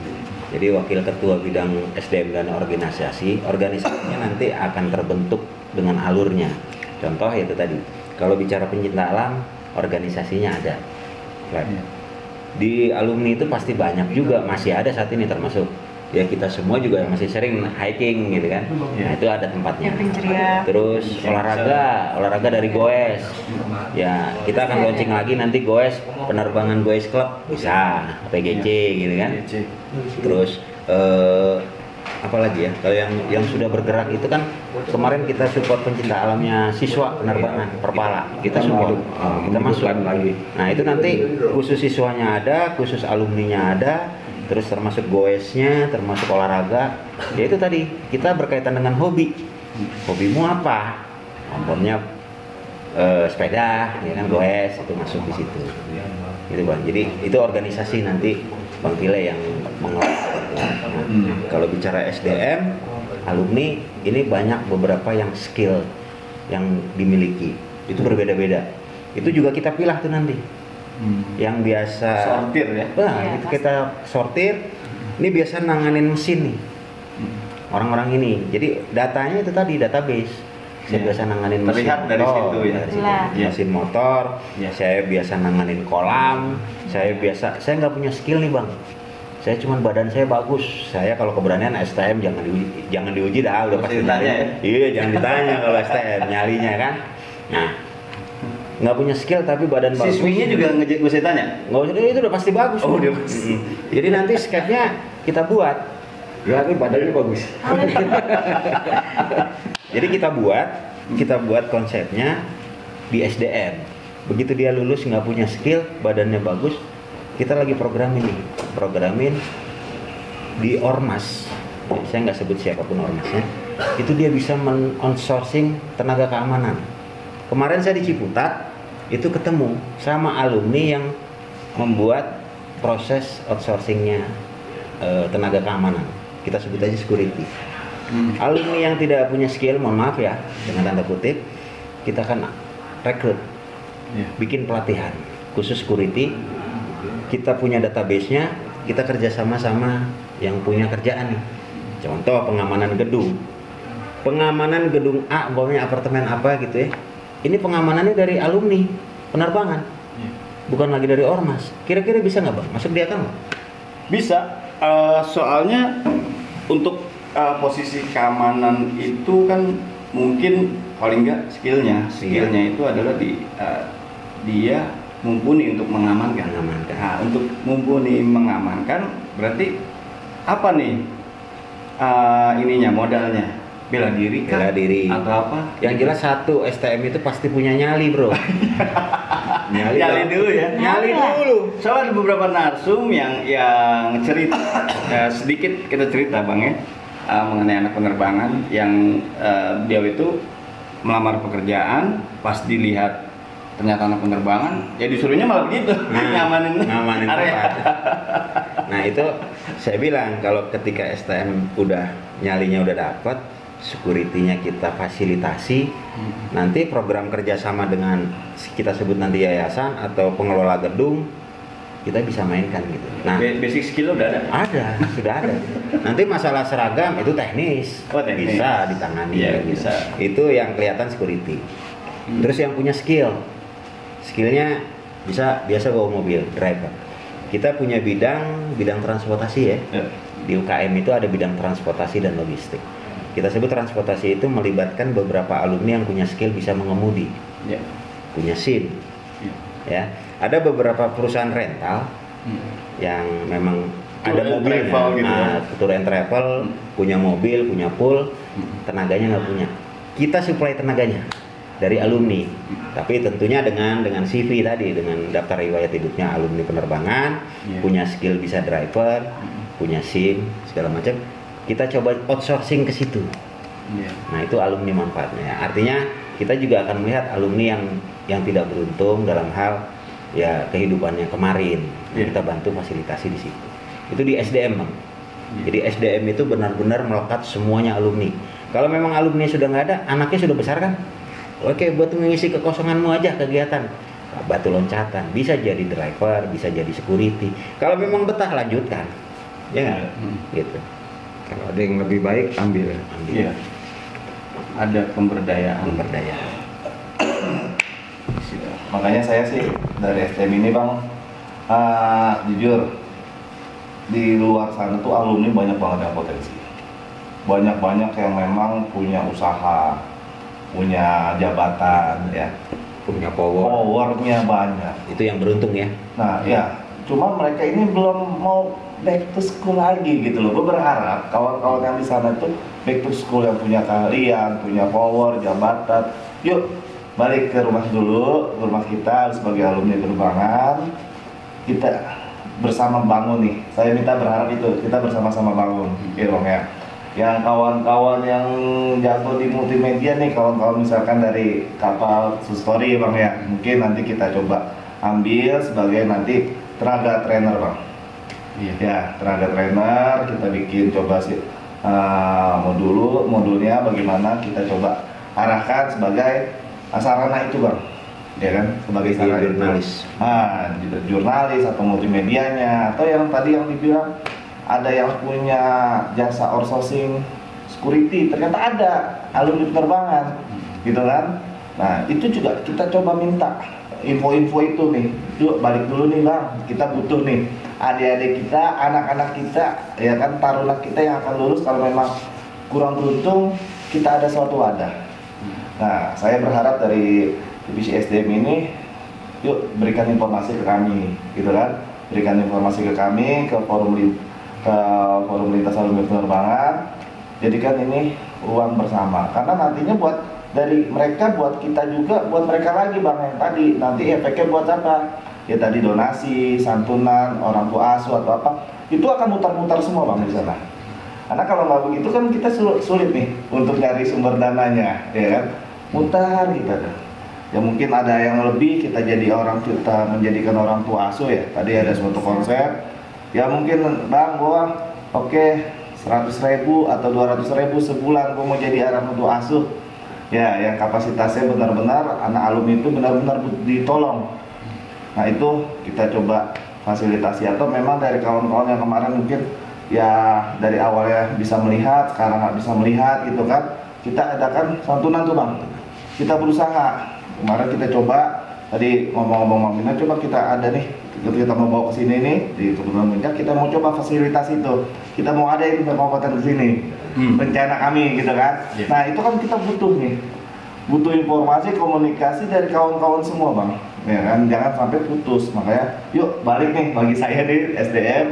Jadi wakil ketua bidang SDM dan organisasinya nanti akan terbentuk dengan alurnya. Contoh itu tadi, kalau bicara pencinta alam, organisasinya ada. Di alumni itu pasti banyak juga, masih ada saat ini termasuk ya kita semua juga masih sering hiking gitu kan. Nah itu ada tempatnya. Terus olahraga dari Goes. Ya kita akan launching lagi nanti Goes, penerbangan Goes Club bisa PGC gitu kan. Terus apa lagi ya, kalau yang sudah bergerak itu kan kemarin kita support pencinta alamnya siswa penerbangan Perpala, kita support, kita masuk lagi. Nah itu nanti khusus siswanya ada, khusus alumninya ada, terus termasuk goesnya, termasuk olahraga. Ya itu tadi kita berkaitan dengan hobi. Hobimu apa? Komponnya sepeda, ya kan goes itu masuk di situ. Gitu Bang. Jadi itu organisasi nanti Bang Tile yang mengelola. Kalau bicara SDM, alumni ini banyak beberapa yang skill yang dimiliki itu berbeda-beda. Itu juga kita pilah tuh nanti. Yang biasa Sortir ya. Nah, kita sortir. Ini biasa nanganin mesin nih. Orang-orang ini. Jadi datanya itu tadi database. Saya biasa nanganin mesin Terlihat dari motor, situ ya. dari situ. Mesin motor. Saya biasa nanganin kolam. Saya nggak punya skill nih Bang. Saya cuman badan saya bagus. Saya kalau keberanian STM jangan diuji dah, udah pasti ditanya ya? Iya, jangan ditanya kalau STM nyalinya kan. Nah, nggak punya skill tapi badan bagus. Siswinya juga bisa tanya? Nggak usah, itu udah pasti bagus. Oh, udah pasti. Jadi nanti sketnya kita buat. Ya, tapi badannya bagus. Jadi kita buat konsepnya di SDM. Begitu dia lulus nggak punya skill, badannya bagus, kita lagi programin di ormas. Saya nggak sebut siapapun ormasnya. Itu dia bisa men-outsourcing tenaga keamanan. Kemarin saya di Ciputat itu ketemu sama alumni yang membuat proses outsourcingnya tenaga keamanan. Kita sebut aja security. Alumni yang tidak punya skill, mohon maaf ya, dengan tanda kutip, kita akan rekrut, bikin pelatihan khusus security. Kita punya database-nya, kita kerjasama sama yang punya kerjaan nih. Contoh pengamanan gedung. Pengamanan gedung A, umpamanya apartemen apa gitu ya. Ini pengamanannya dari alumni penerbangan. Bukan lagi dari ormas. Kira-kira bisa nggak Bang? Masuk di akal nggak? Bisa, soalnya untuk posisi keamanan itu kan mungkin paling nggak skillnya itu adalah dia mumpuni untuk mengamankan. Nah, untuk mumpuni mengamankan berarti apa nih ininya modalnya? Bela diri kan? Bela diri. Atau apa? Yang jelas satu, STM itu pasti punya nyali bro. Nyali dulu ya. Nyali dulu. Soalnya ada beberapa narsum yang cerita sedikit kita cerita Bang ya mengenai anak penerbangan yang dia itu melamar pekerjaan, pas dilihat ternyata anak penerbangan, ya disuruhnya malah begitu, ngamanin area. Nah itu saya bilang kalau ketika STM udah nyalinya udah dapat, security-nya kita fasilitasi, nanti program kerjasama dengan kita sebut nanti yayasan atau pengelola gedung, kita bisa mainkan gitu. Nah, basic skill udah ada? Ada, sudah ada. Nanti masalah seragam itu teknis, teknis. bisa ditangani. Iya, gitu. bisa. Itu yang kelihatan security. Terus yang punya skillnya bisa biasa bawa mobil, driver. Kita punya bidang transportasi ya. Di UKM itu ada bidang transportasi dan logistik. Kita sebut transportasi itu melibatkan beberapa alumni yang punya skill bisa mengemudi, punya SIM, ya. Ada beberapa perusahaan rental yang memang ada mobilnya, gitu tour and travel, punya mobil, punya pool, tenaganya nggak punya. Kita supply tenaganya dari alumni, tapi tentunya dengan CV tadi, dengan daftar riwayat hidupnya alumni penerbangan, punya skill bisa driver, punya SIM segala macam. Kita coba outsourcing ke situ. Nah itu alumni manfaatnya. Artinya kita juga akan melihat alumni yang tidak beruntung dalam hal ya kehidupannya kemarin. Kita bantu fasilitasi di situ. Itu di SDM Bang. Jadi SDM itu benar-benar melekat semuanya alumni. Kalau memang alumni sudah nggak ada, anaknya sudah besar kan? Oke, buat mengisi kekosonganmu aja kegiatan. Batu loncatan, bisa jadi driver, bisa jadi security. Kalau memang betah lanjutkan, ya nggak? Gitu. Kalau ada yang lebih baik ambil. Iya. Ada pemberdayaan. Makanya saya sih dari STM ini Bang, jujur di luar sana tuh alumni banyak banget yang potensi. Banyak yang memang punya usaha, punya jabatan ya, Punya powernya banyak. Itu yang beruntung ya. Nah ya, cuma mereka ini belum mau back to school lagi gitu loh. Gue berharap kawan-kawan yang di sana tuh back to school, yang punya keahlian, punya power, jabatan. Yuk balik ke rumah dulu, ke rumah kita sebagai alumni penerbangan. Kita bersama bangun nih. Saya minta berharap itu kita bersama-sama bangun, gitu Bang ya. Yang kawan-kawan yang jatuh di multimedia nih, kawan-kawan misalkan dari kapal Story Bang ya, mungkin nanti kita coba ambil sebagai nanti tenaga trainer Bang. Ya, tenaga trainer kita bikin coba sih modulnya bagaimana kita coba arahkan sebagai sarana itu Bang, ya kan, sebagai sarana jurnalis. Jurnalis atau multimedianya, atau yang tadi yang dibilang ada yang punya jasa outsourcing security, ternyata ada alumni penerbangan, gitu kan. Nah itu juga kita coba minta info-info itu nih. Yuk balik dulu nih Bang, kita butuh nih adik-adik kita, anak-anak kita, ya kan, taruna kita yang akan lulus. Kalau memang kurang beruntung, kita ada suatu wadah. Nah saya berharap dari divisi SDM ini, yuk berikan informasi ke kami, gitu kan. Berikan informasi ke kami, ke forum lintas alumni penerbangan. Jadikan ini ruang bersama, karena nantinya buat dari mereka, buat kita juga, buat mereka lagi Bang, yang tadi nanti efeknya buat apa? Ya tadi donasi, santunan, orang tua asuh atau apa, itu akan mutar-mutar semua Bang di sana. Karena kalau nggak begitu kan kita sulit nih untuk nyari sumber dananya, ya kan? Mutar kita kan. Ya mungkin ada yang lebih, kita menjadikan orang tua asuh ya. Tadi ada suatu konsep, ya mungkin Bang gua oke 100.000 atau 200.000 sebulan gua mau jadi orang tua asuh. Ya, yang kapasitasnya benar-benar anak alumni itu benar-benar ditolong. Nah itu kita coba fasilitasi, atau memang dari kawan-kawan yang kemarin mungkin ya dari awalnya bisa melihat, sekarang nggak bisa melihat gitu kan, kita adakan santunan tuh Bang. Kita berusaha, kemarin kita coba, tadi ngomong-ngomong Bang Mina, coba kita ada nih, kita mau bawa ke sini nih di Kebutuhan Puncak, kita mau coba fasilitas itu, kita mau ada di kabupaten ke sini, rencana kami gitu kan. Nah itu kan kita butuh nih, butuh informasi, komunikasi dari kawan-kawan semua Bang, ya kan, jangan sampai putus. Makanya yuk balik nih, bagi saya di SDM,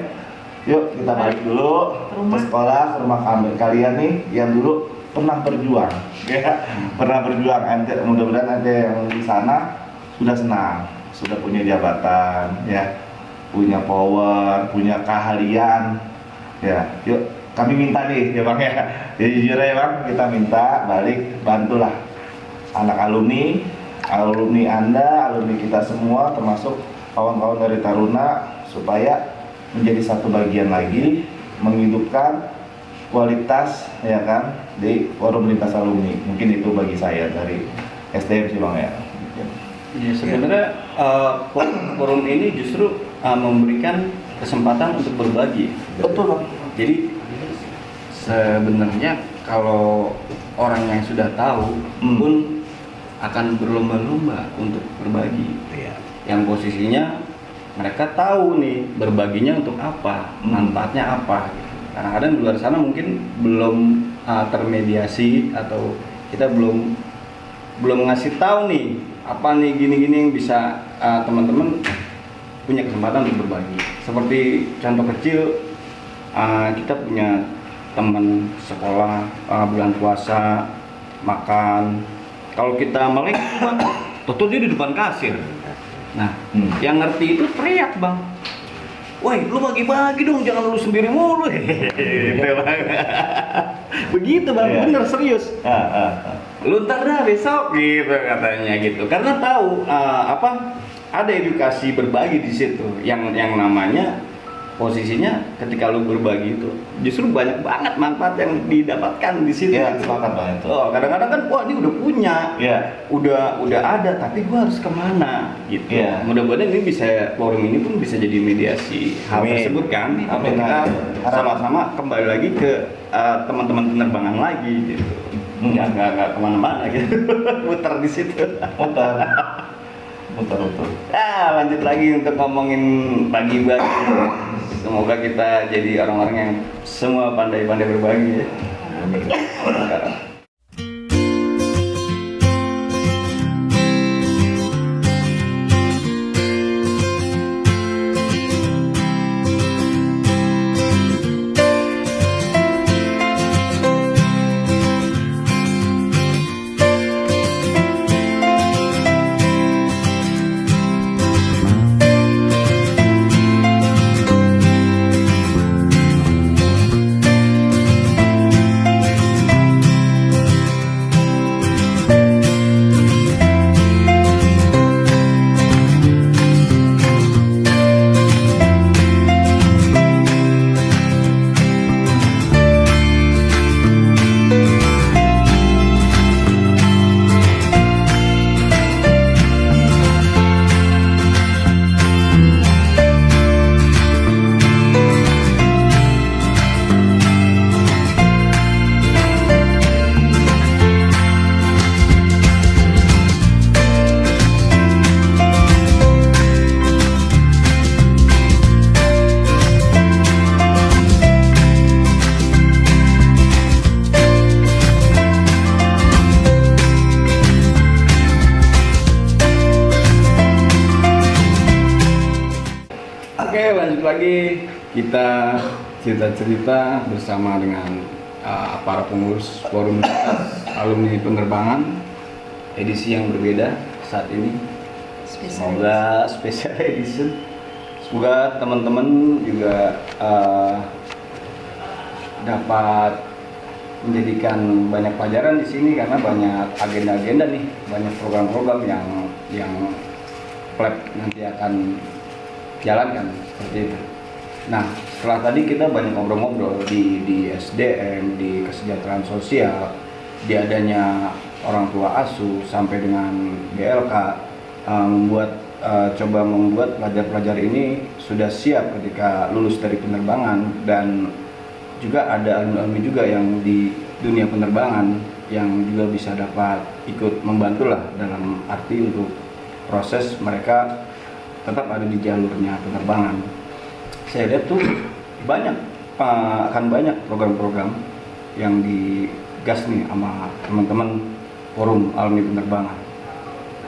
yuk kita balik dulu ke sekolah, ke rumah kalian nih yang dulu pernah berjuang, ya, pernah berjuang. Mudah-mudahan ada yang di sana sudah senang, sudah punya jabatan, ya, punya power, punya keahlian, ya. Yuk kami minta nih, ya Bang ya, jadi jujur ya Bang, kita minta balik, bantulah anak alumni Anda, alumni kita semua, termasuk kawan-kawan dari Taruna, supaya menjadi satu bagian lagi menghidupkan kualitas, ya kan, di forum lintas alumni. Mungkin itu bagi saya dari SDM sih Bang ya. Ya sebenarnya forum ini justru memberikan kesempatan untuk berbagi. Betul Bang. Jadi sebenarnya kalau orang yang sudah tahu pun akan berlomba-lomba untuk berbagi. Yang posisinya mereka tahu nih berbaginya untuk apa, manfaatnya apa. Kadang-kadang di luar sana mungkin belum termediasi, atau kita belum ngasih tahu nih apa nih gini-gini yang bisa teman-teman punya kesempatan untuk berbagi. Seperti contoh kecil, kita punya teman sekolah bulan puasa makan, kalau kita melek tuh dia di depan kasir. Nah, yang ngerti itu teriak Bang, woi lu bagi-bagi dong, jangan lu sendiri mulu. Begitu Bang, bener serius. Lu ntar dah besok gitu katanya gitu, karena tahu ada edukasi berbagi di situ, yang namanya posisinya ketika lu berbagi itu justru banyak banget manfaat yang didapatkan di situ. Iya, sepakat Bang itu. Oh, kadang-kadang kan wah ini udah punya, udah ada, tapi gua harus kemana gitu. Mudah-mudahan ini forum ini pun bisa jadi mediasi hal tersebut kan. Amin. Kita sama-sama kembali lagi ke teman-teman penerbangan lagi gitu. Nggak kemana-mana gitu. Muter di situ. Muter. Lanjut lagi untuk ngomongin bagi-bagi. Semoga kita jadi orang-orang yang semua pandai-pandai berbagi ya. Lanjut lagi kita cerita-cerita bersama dengan para pengurus forum lintas alumni penerbangan edisi yang berbeda saat ini. Semoga special edition. Semoga teman-teman juga dapat menjadikan banyak pelajaran di sini, karena banyak agenda-agenda nih, banyak program-program yang Pleb nanti akan jalankan seperti itu. Nah, setelah tadi kita banyak ngobrol-ngobrol di SDM, di kesejahteraan sosial, di adanya orang tua asuh sampai dengan GLK, coba membuat pelajar-pelajar ini sudah siap ketika lulus dari penerbangan dan juga ada alumni juga yang di dunia penerbangan yang juga bisa dapat ikut membantu lah, dalam arti untuk proses mereka tetap ada di jalurnya penerbangan. Saya lihat tuh akan banyak program-program yang digas nih sama teman-teman forum alumni penerbangan.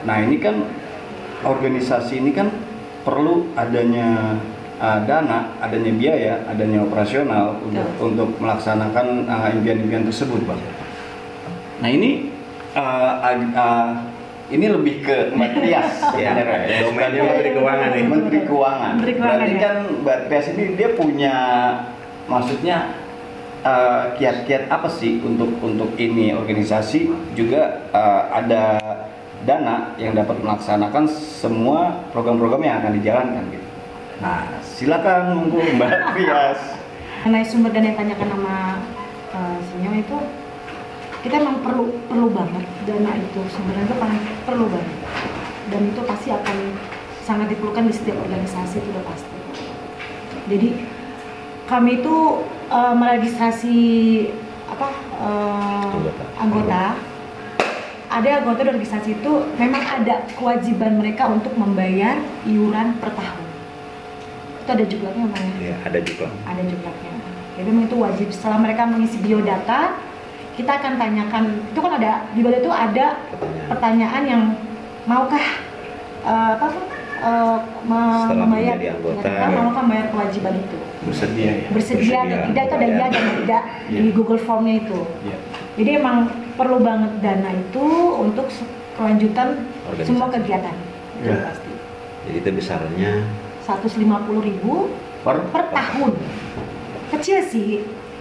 Nah ini kan organisasi ini kan perlu adanya dana, adanya biaya, adanya operasional untuk melaksanakan impian-impian tersebut, Bang. Nah ini ini lebih ke Mbak Trias Ya, sebenarnya. domainnya Menteri Keuangan nih. Menteri Keuangan. Menteri Keuangan, Berarti ya. kan Mbak Trias ini dia punya, maksudnya kiat-kiat apa sih untuk ini organisasi juga ada dana yang dapat melaksanakan semua program-program yang akan dijalankan gitu. Nah, silakan monggo Mbak Trias. Mengenai sumber dana yang tanyakan sama Sinyo itu, kita memang perlu banget dana itu, sebenarnya itu paling perlu banget, dan itu pasti akan sangat diperlukan di setiap organisasi, itu udah pasti. Jadi kami itu meregistrasi anggota. Ada anggota dari organisasi itu memang ada kewajiban mereka untuk membayar iuran per tahun. Itu ada juklaknya, Bang ya? Iya, ada juga. Ada juklaknya. Jadi memang itu wajib. Setelah mereka mengisi biodata, kita akan tanyakan, itu kan ada di bawah itu ada pertanyaan yang maukah Setelah membayar, menjadi anggota, maukah membayar kewajiban itu, Bersedia ya. bersedia atau tidak, itu ada iya dan tidak di Google Formnya itu. Iya. Jadi emang perlu banget dana itu untuk kelanjutan Organisasi. semua kegiatan. Itu Ya. pasti. Jadi itu besarnya 150.000 per tahun. Kecil sih.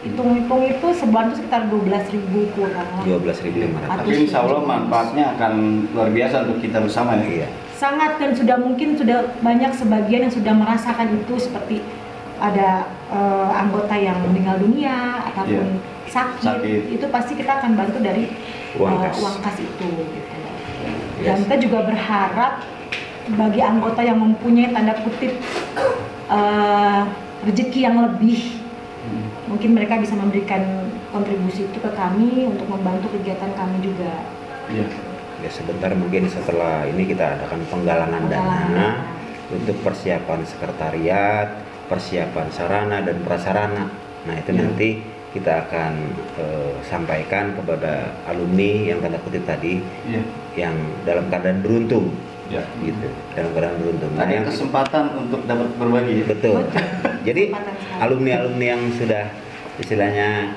Hitung-hitung itu sebulan itu sekitar 12.000 kurang. 12.500. Tapi insya Allah manfaatnya akan luar biasa untuk kita bersama ya. Iya. Sangat, dan sudah mungkin sudah banyak sebagian yang sudah merasakan itu, seperti ada anggota yang meninggal dunia ataupun sakit, itu pasti kita akan bantu dari Uang kas. itu gitu. Dan kita juga berharap bagi anggota yang mempunyai tanda kutip rezeki yang lebih, mungkin mereka bisa memberikan kontribusi itu ke kami untuk membantu kegiatan kami juga. Iya. Ya sebentar, mungkin setelah ini kita adakan penggalangan dana untuk persiapan sekretariat, persiapan sarana dan prasarana. Nah itu nanti kita akan sampaikan kepada alumni yang tanda kutip tadi, yang dalam keadaan beruntung, gitu, dalam keadaan beruntung. Ada yang kesempatan untuk dapat berbagi. betul. Jadi Kesempatan sekali. alumni-alumni yang sudah istilahnya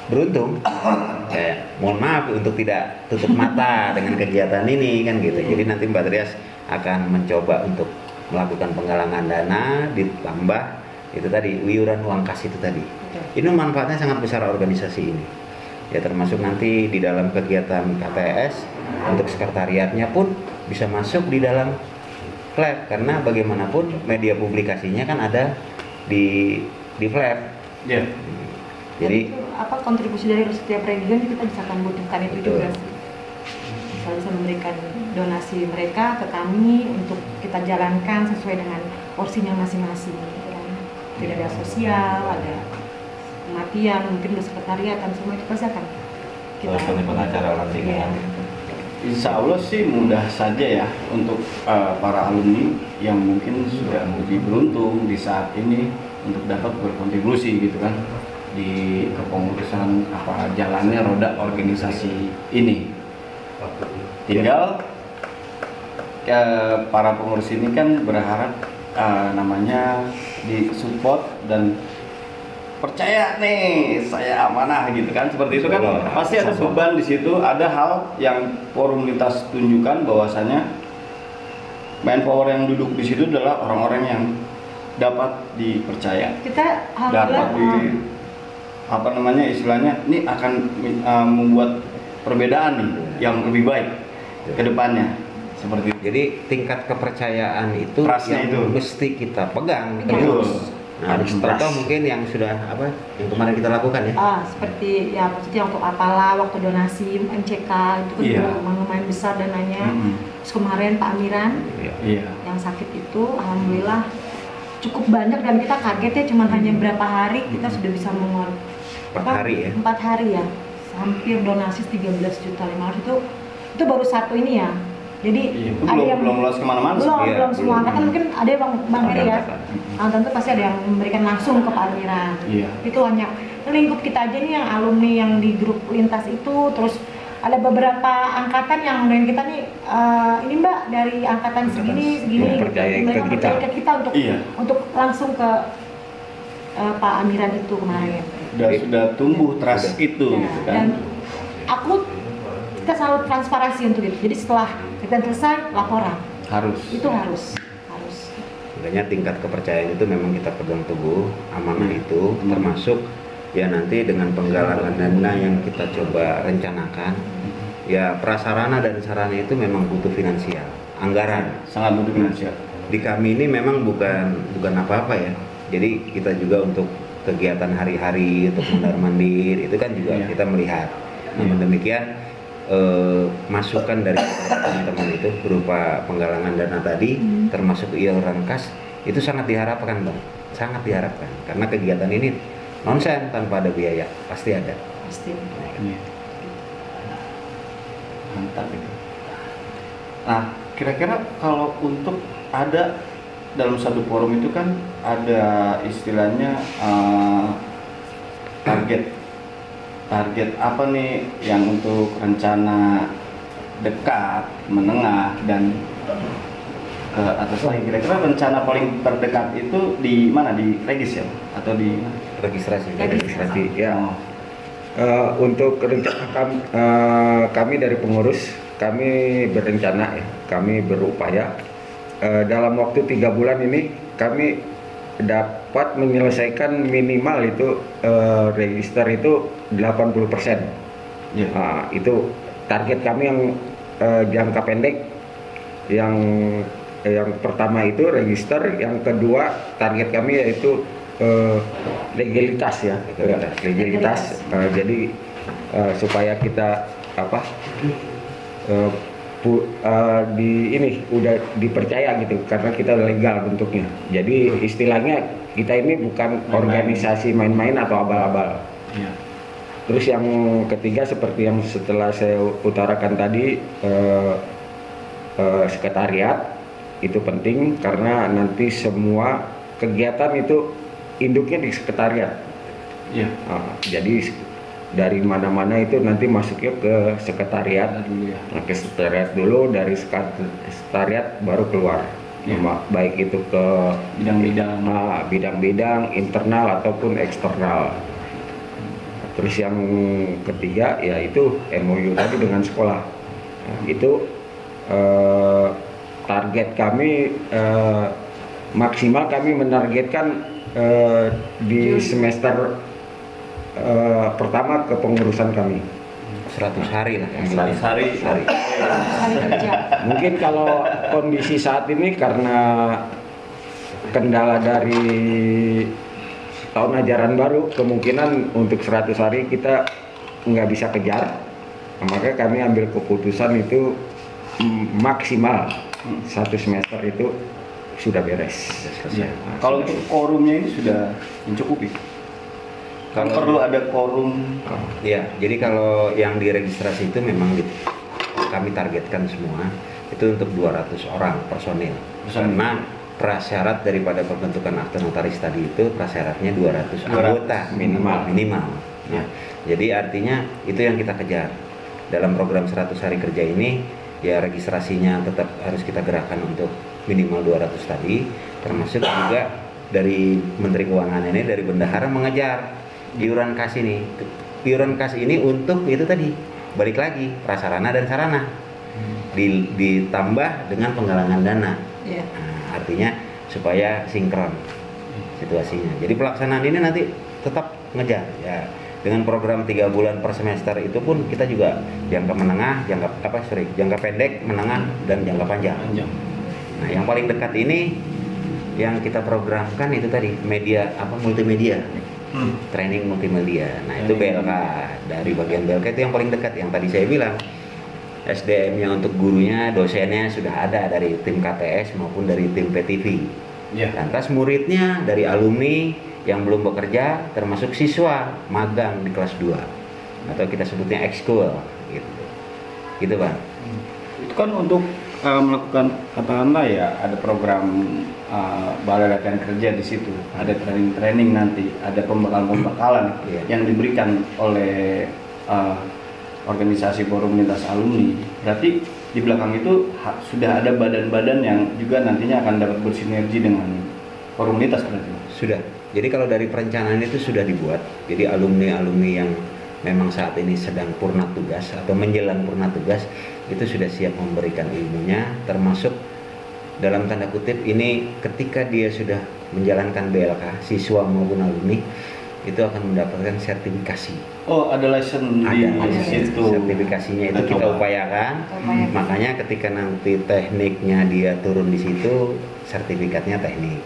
beruntung, kayak mohon maaf untuk tidak tutup mata dengan kegiatan ini kan gitu. Jadi nanti Mbak Trias akan mencoba untuk melakukan penggalangan dana, ditambah itu tadi iuran uang kas itu tadi. Ini manfaatnya sangat besar organisasi ini. Ya termasuk nanti di dalam kegiatan KTS untuk sekretariatnya pun bisa masuk di dalam Flap, karena bagaimanapun media publikasinya kan ada di Flap. Iya. Jadi itu, kontribusi dari setiap region kita bisa akan butuhkan itu Betul. juga sih. Bisa memberikan donasi mereka ke kami untuk kita jalankan sesuai dengan porsinya masing-masing gitu kan. Tidak ada sosial, ada kematian, mungkin ada sekretariat, dan semua itu pasti akan kita pengacara nanti. Iya. Insya Allah sih mudah saja ya untuk para alumni yang mungkin sudah lebih beruntung di saat ini untuk dapat berkontribusi gitu kan di kepengurusan jalannya roda organisasi ini. Tinggal para pengurus ini kan berharap namanya disupport dan percaya nih saya amanah gitu kan, seperti itu kan. Pasti ada beban di situ, ada hal yang forum lintas tunjukkan bahwasanya manpower yang duduk di situ adalah orang-orang yang dapat dipercaya, Kita dapat alhamdulillah istilahnya ini akan membuat perbedaan nih yang lebih baik ke depannya, seperti itu. Jadi tingkat kepercayaan itu Trustnya yang itu. mesti kita pegang Iya. terus. Betul. Nah, Harus contoh trust. mungkin yang sudah yang kemarin kita lakukan ya. seperti ya maksudnya untuk apalah waktu donasi MCK itu kan Iya. juga lumayan besar dananya. Mm-mm. Terus kemarin Pak Amiran Iya. yang sakit itu, alhamdulillah cukup banyak dan kita kagetnya cuma hanya berapa hari kita sudah bisa 4 hari ya? 4 hari ya, hampir donasi 13.500.000 itu baru satu ini ya. Jadi Itu ada yang belum luas kemana-mana. belum Iya, belum semua belum. angkatan, mungkin ada bang Heri ya. Angkatan. Tentu pasti ada yang memberikan langsung ke Pak Almiran. Iya. Itu hanya lingkup kita aja nih yang alumni yang di grup lintas itu, terus ada beberapa angkatan yang dengan kita nih, ini Mbak dari angkatan segini yang percaya ke mereka kita. percaya ke kita Iya. untuk langsung ke Pak Almiran itu kemarin. Sudah tumbuh trust itu Ya, gitu kan. dan kita selalu transparansi untuk itu. Jadi setelah kita selesai laporan Harus. itu harus. Makanya tingkat kepercayaan itu memang kita pegang teguh, amanah itu termasuk ya nanti dengan penggalangan dana yang kita coba rencanakan, ya prasarana dan sarana itu memang butuh finansial, anggaran. Sangat butuh finansial. Di kami ini memang bukan apa-apa ya. Jadi kita juga untuk kegiatan hari-hari untuk mondar-mandir itu kan juga Iya. kita melihat. Namun demikian masukan dari teman-teman itu berupa penggalangan dana tadi termasuk iuran kas itu sangat diharapkan Bang, sangat diharapkan karena kegiatan ini nonsen tanpa ada biaya pasti ada. Pasti. Iya. Mantap itu. Nah, kira-kira kalau untuk ada dalam satu forum itu kan ada istilahnya target apa nih yang untuk rencana dekat, menengah dan ke atas lagi. Kira-kira rencana paling terdekat itu di mana? Di Regis ya? Atau di Registrasi. Ya. Untuk rencana kami dari pengurus, kami berencana ya, kami berupaya dalam waktu 3 bulan ini kami dapat menyelesaikan minimal itu register itu 80%. Ya. Itu target kami yang jangka pendek. Yang pertama itu register, yang kedua target kami yaitu legalitas ya, legalitas. Jadi supaya kita udah dipercaya gitu karena kita legal bentuknya. Jadi istilahnya kita ini bukan organisasi main-main atau abal-abal. Ya. Terus yang ketiga seperti yang setelah saya utarakan tadi, sekretariat itu penting karena nanti semua kegiatan itu induknya di sekretariat. Iya. Jadi dari mana-mana itu nanti masuknya ke sekretariat. Dulu ya. Nah, ke sekretariat dulu, dari sekretariat baru keluar. Ya. Baik itu ke Bidang-bidang. bidang-bidang internal ataupun eksternal. Terus yang ketiga yaitu MOU tadi dengan sekolah. Nah, itu target kami maksimal kami menargetkan di semester pertama kepengurusan kami 100 hari lah. 100 hari. Hari kerja. mungkin kalau kondisi saat ini karena kendala dari tahun ajaran baru kemungkinan untuk 100 hari kita nggak bisa kejar, maka kami ambil keputusan itu maksimal 1 semester itu sudah beres. Ya. Kalau untuk quorumnya ini sudah mencukupi. Kan perlu ada quorum. Iya, jadi kalau yang diregistrasi itu memang kami targetkan semua itu untuk 200 orang personil. Karena prasyarat daripada pembentukan akte notaris tadi itu prasyaratnya 200 anggota minimal. Nah, jadi artinya itu yang kita kejar. Dalam program 100 hari kerja ini ya registrasinya tetap harus kita gerakkan untuk minimal 200 tadi, termasuk juga dari Menteri Keuangan ini, dari bendahara mengejar iuran kas ini. Iuran kas ini untuk itu tadi, balik lagi prasarana dan sarana ditambah dengan penggalangan dana. Iya. Nah, artinya supaya sinkron situasinya. Jadi pelaksanaan ini nanti tetap ngejar ya. Dengan program 3 bulan per semester itu pun kita juga jangka menengah, jangka pendek, menengah dan jangka panjang. Nah, yang paling dekat ini yang kita programkan itu tadi multimedia. Training multimedia. Nah, itu BLK, dari bagian BLK itu yang paling dekat, yang tadi saya bilang SDM-nya untuk gurunya, dosennya sudah ada dari tim KTS maupun dari tim PTV. Iya. Lantas muridnya dari alumni yang belum bekerja, termasuk siswa magang di kelas 2 atau kita sebutnya ekskul gitu. Gitu Bang. Itu kan untuk melakukan katakanlah ya ada program balai latihan kerja di situ, ada training nanti, ada pembekalan Iya. yang diberikan oleh organisasi forum lintas alumni. Berarti di belakang itu sudah ada badan-badan yang juga nantinya akan dapat bersinergi dengan forum lintas berarti. Sudah. Jadi kalau dari perencanaan itu sudah dibuat. Jadi alumni-alumni yang memang saat ini sedang purna tugas atau menjelang purna tugas itu sudah siap memberikan ilmunya, termasuk dalam tanda kutip ini ketika dia sudah menjalankan BLK, siswa maupun alumni itu akan mendapatkan sertifikasi. Oh, ada license di situ. Sertifikasinya itu kita upayakan. Makanya ketika nanti tekniknya dia turun di situ, sertifikatnya teknik.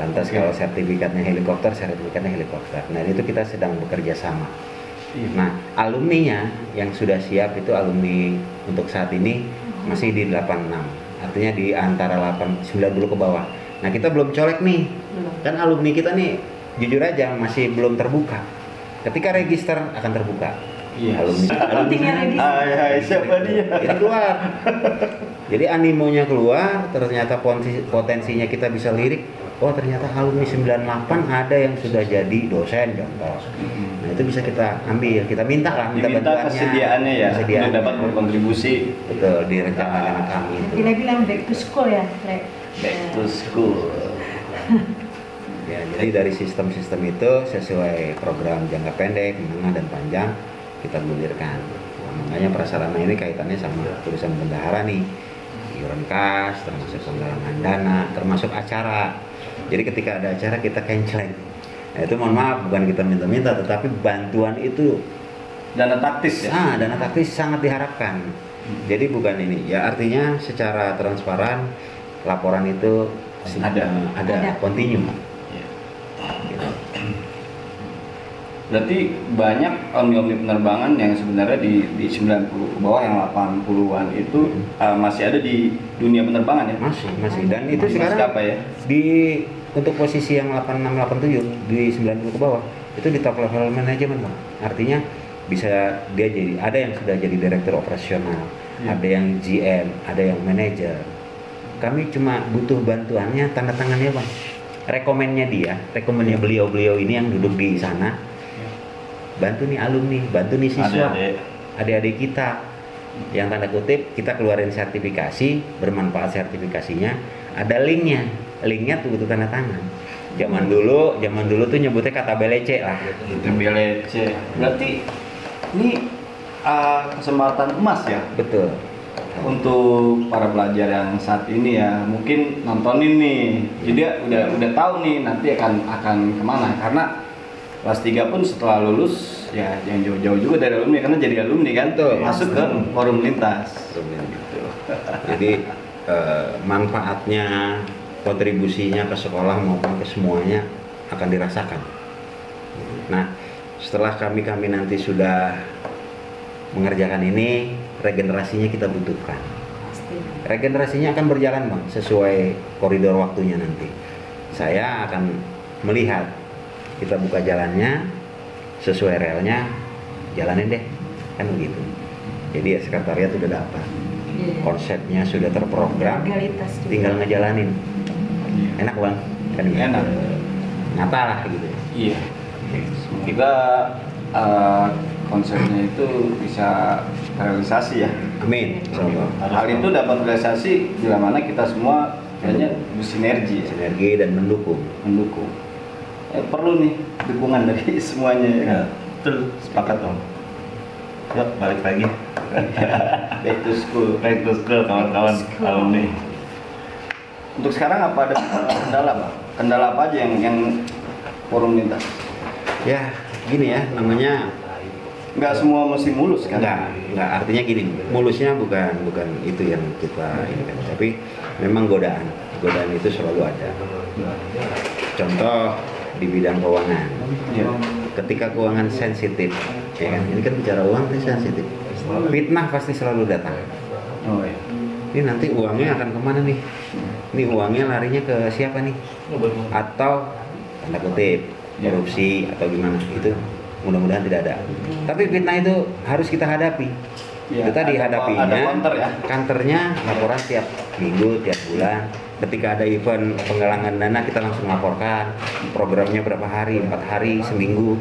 Lantas kalau sertifikatnya helikopter, sertifikatnya helikopter. Nah itu kita sedang bekerja sama. Nah alumninya yang sudah siap itu alumni untuk saat ini masih di 86. Artinya di antara 90 ke bawah. Nah kita belum colek nih. Kan alumni kita nih jujur aja masih belum terbuka. Ketika register akan terbuka. Iya. Pentingnya register. Siapa dia? Ini keluar. Jadi animonya keluar, ternyata potensinya kita bisa lirik. Oh ternyata alumni 98 ada yang sudah jadi dosen contoh. Nah itu bisa kita ambil, kita minta lah, minta bantuannya. Kesediaannya ya, untuk dapat berkontribusi. Betul, di rencana kami itu. Kita bilang back to school ya, Rek. Back to school. Ya, jadi dari sistem-sistem itu sesuai program jangka pendek, menengah dan panjang kita gulirkan. Nah, makanya prasarana ini kaitannya sama tulisan bendahara nih, iuran kas, termasuk penggalangan dana, termasuk acara. Jadi ketika ada acara kita canceling. Nah, itu mohon maaf bukan kita minta-minta, tetapi bantuan itu Dana taktis ya. dana taktis sangat diharapkan. Jadi bukan ini, ya artinya secara transparan laporan itu ada kontinu. Berarti banyak alumni penerbangan yang sebenarnya di 90 ke bawah yang 80-an itu masih ada di dunia penerbangan ya? Masih. Dan itu Masih sekarang apa ya? untuk posisi yang 86 87 di 90 ke bawah itu di top level manajemen, Bang. Artinya bisa dia jadi ada yang sudah jadi direktur operasional, ada yang GM, ada yang manajer. Kami cuma butuh bantuannya, tanda tangannya, Bang. Rekomennya beliau-beliau ini yang duduk di sana. Bantu nih alumni, bantu nih siswa, adik-adik kita yang tanda kutip kita keluarin sertifikasi, bermanfaat sertifikasinya, ada linknya tuh butuh tanda tangan. Zaman dulu tuh nyebutnya kata BLC lah. BLC. Berarti ini kesempatan emas ya? Betul. Untuk para pelajar yang saat ini ya mungkin nontonin nih, jadi udah tahu nih nanti akan kemana, karena kelas 3 pun setelah lulus ya jangan jauh-jauh juga dari alumni, karena jadi alumni kan tuh masuk ke forum lintas. Jadi manfaatnya, kontribusinya ke sekolah maupun ke semuanya akan dirasakan. Nah setelah kami nanti sudah mengerjakan ini, regenerasinya kita butuhkan. Regenerasinya akan berjalan, Bang, sesuai koridor waktunya nanti. Saya akan melihat kita buka jalannya sesuai relnya, jalanin deh, kan begitu. Jadi ya, sekretariat sudah dapat, konsepnya sudah terprogram, tinggal ngejalanin. Enak, Bang, kan gitu. Enak, nyata lah gitu. Iya, kita konsepnya itu bisa realisasi ya. Amin. Hal itu dapat realisasi bila mana kita semua kayaknya bersinergi, dan mendukung. Perlu nih dukungan dari semuanya ya. Betul, sepakat dong. Yuk balik lagi. Back to school kawan-kawan alumni. Untuk sekarang apa ada kendala, Pak? Kendala apa aja yang forum lintas? Ya gini ya, namanya nggak semua mesti mulus kan? Nggak, artinya gini, mulusnya bukan itu yang kita ini kan, tapi memang godaan itu selalu ada. Contoh di bidang keuangan, ketika keuangan sensitif, ya kan, ini kan bicara uang itu sensitif, fitnah pasti selalu datang. Oh iya. ini nanti uangnya akan kemana nih? Ini uangnya larinya ke siapa nih? Atau tanda kutip korupsi atau gimana? Itu mudah-mudahan tidak ada. Tapi fitnah itu harus kita hadapi. Ya, Itu tadi ada hadapinya. counter ya. Counternya laporan tiap minggu, tiap bulan. Ketika ada event penggalangan dana kita langsung laporkan programnya berapa hari, 4 hari, seminggu,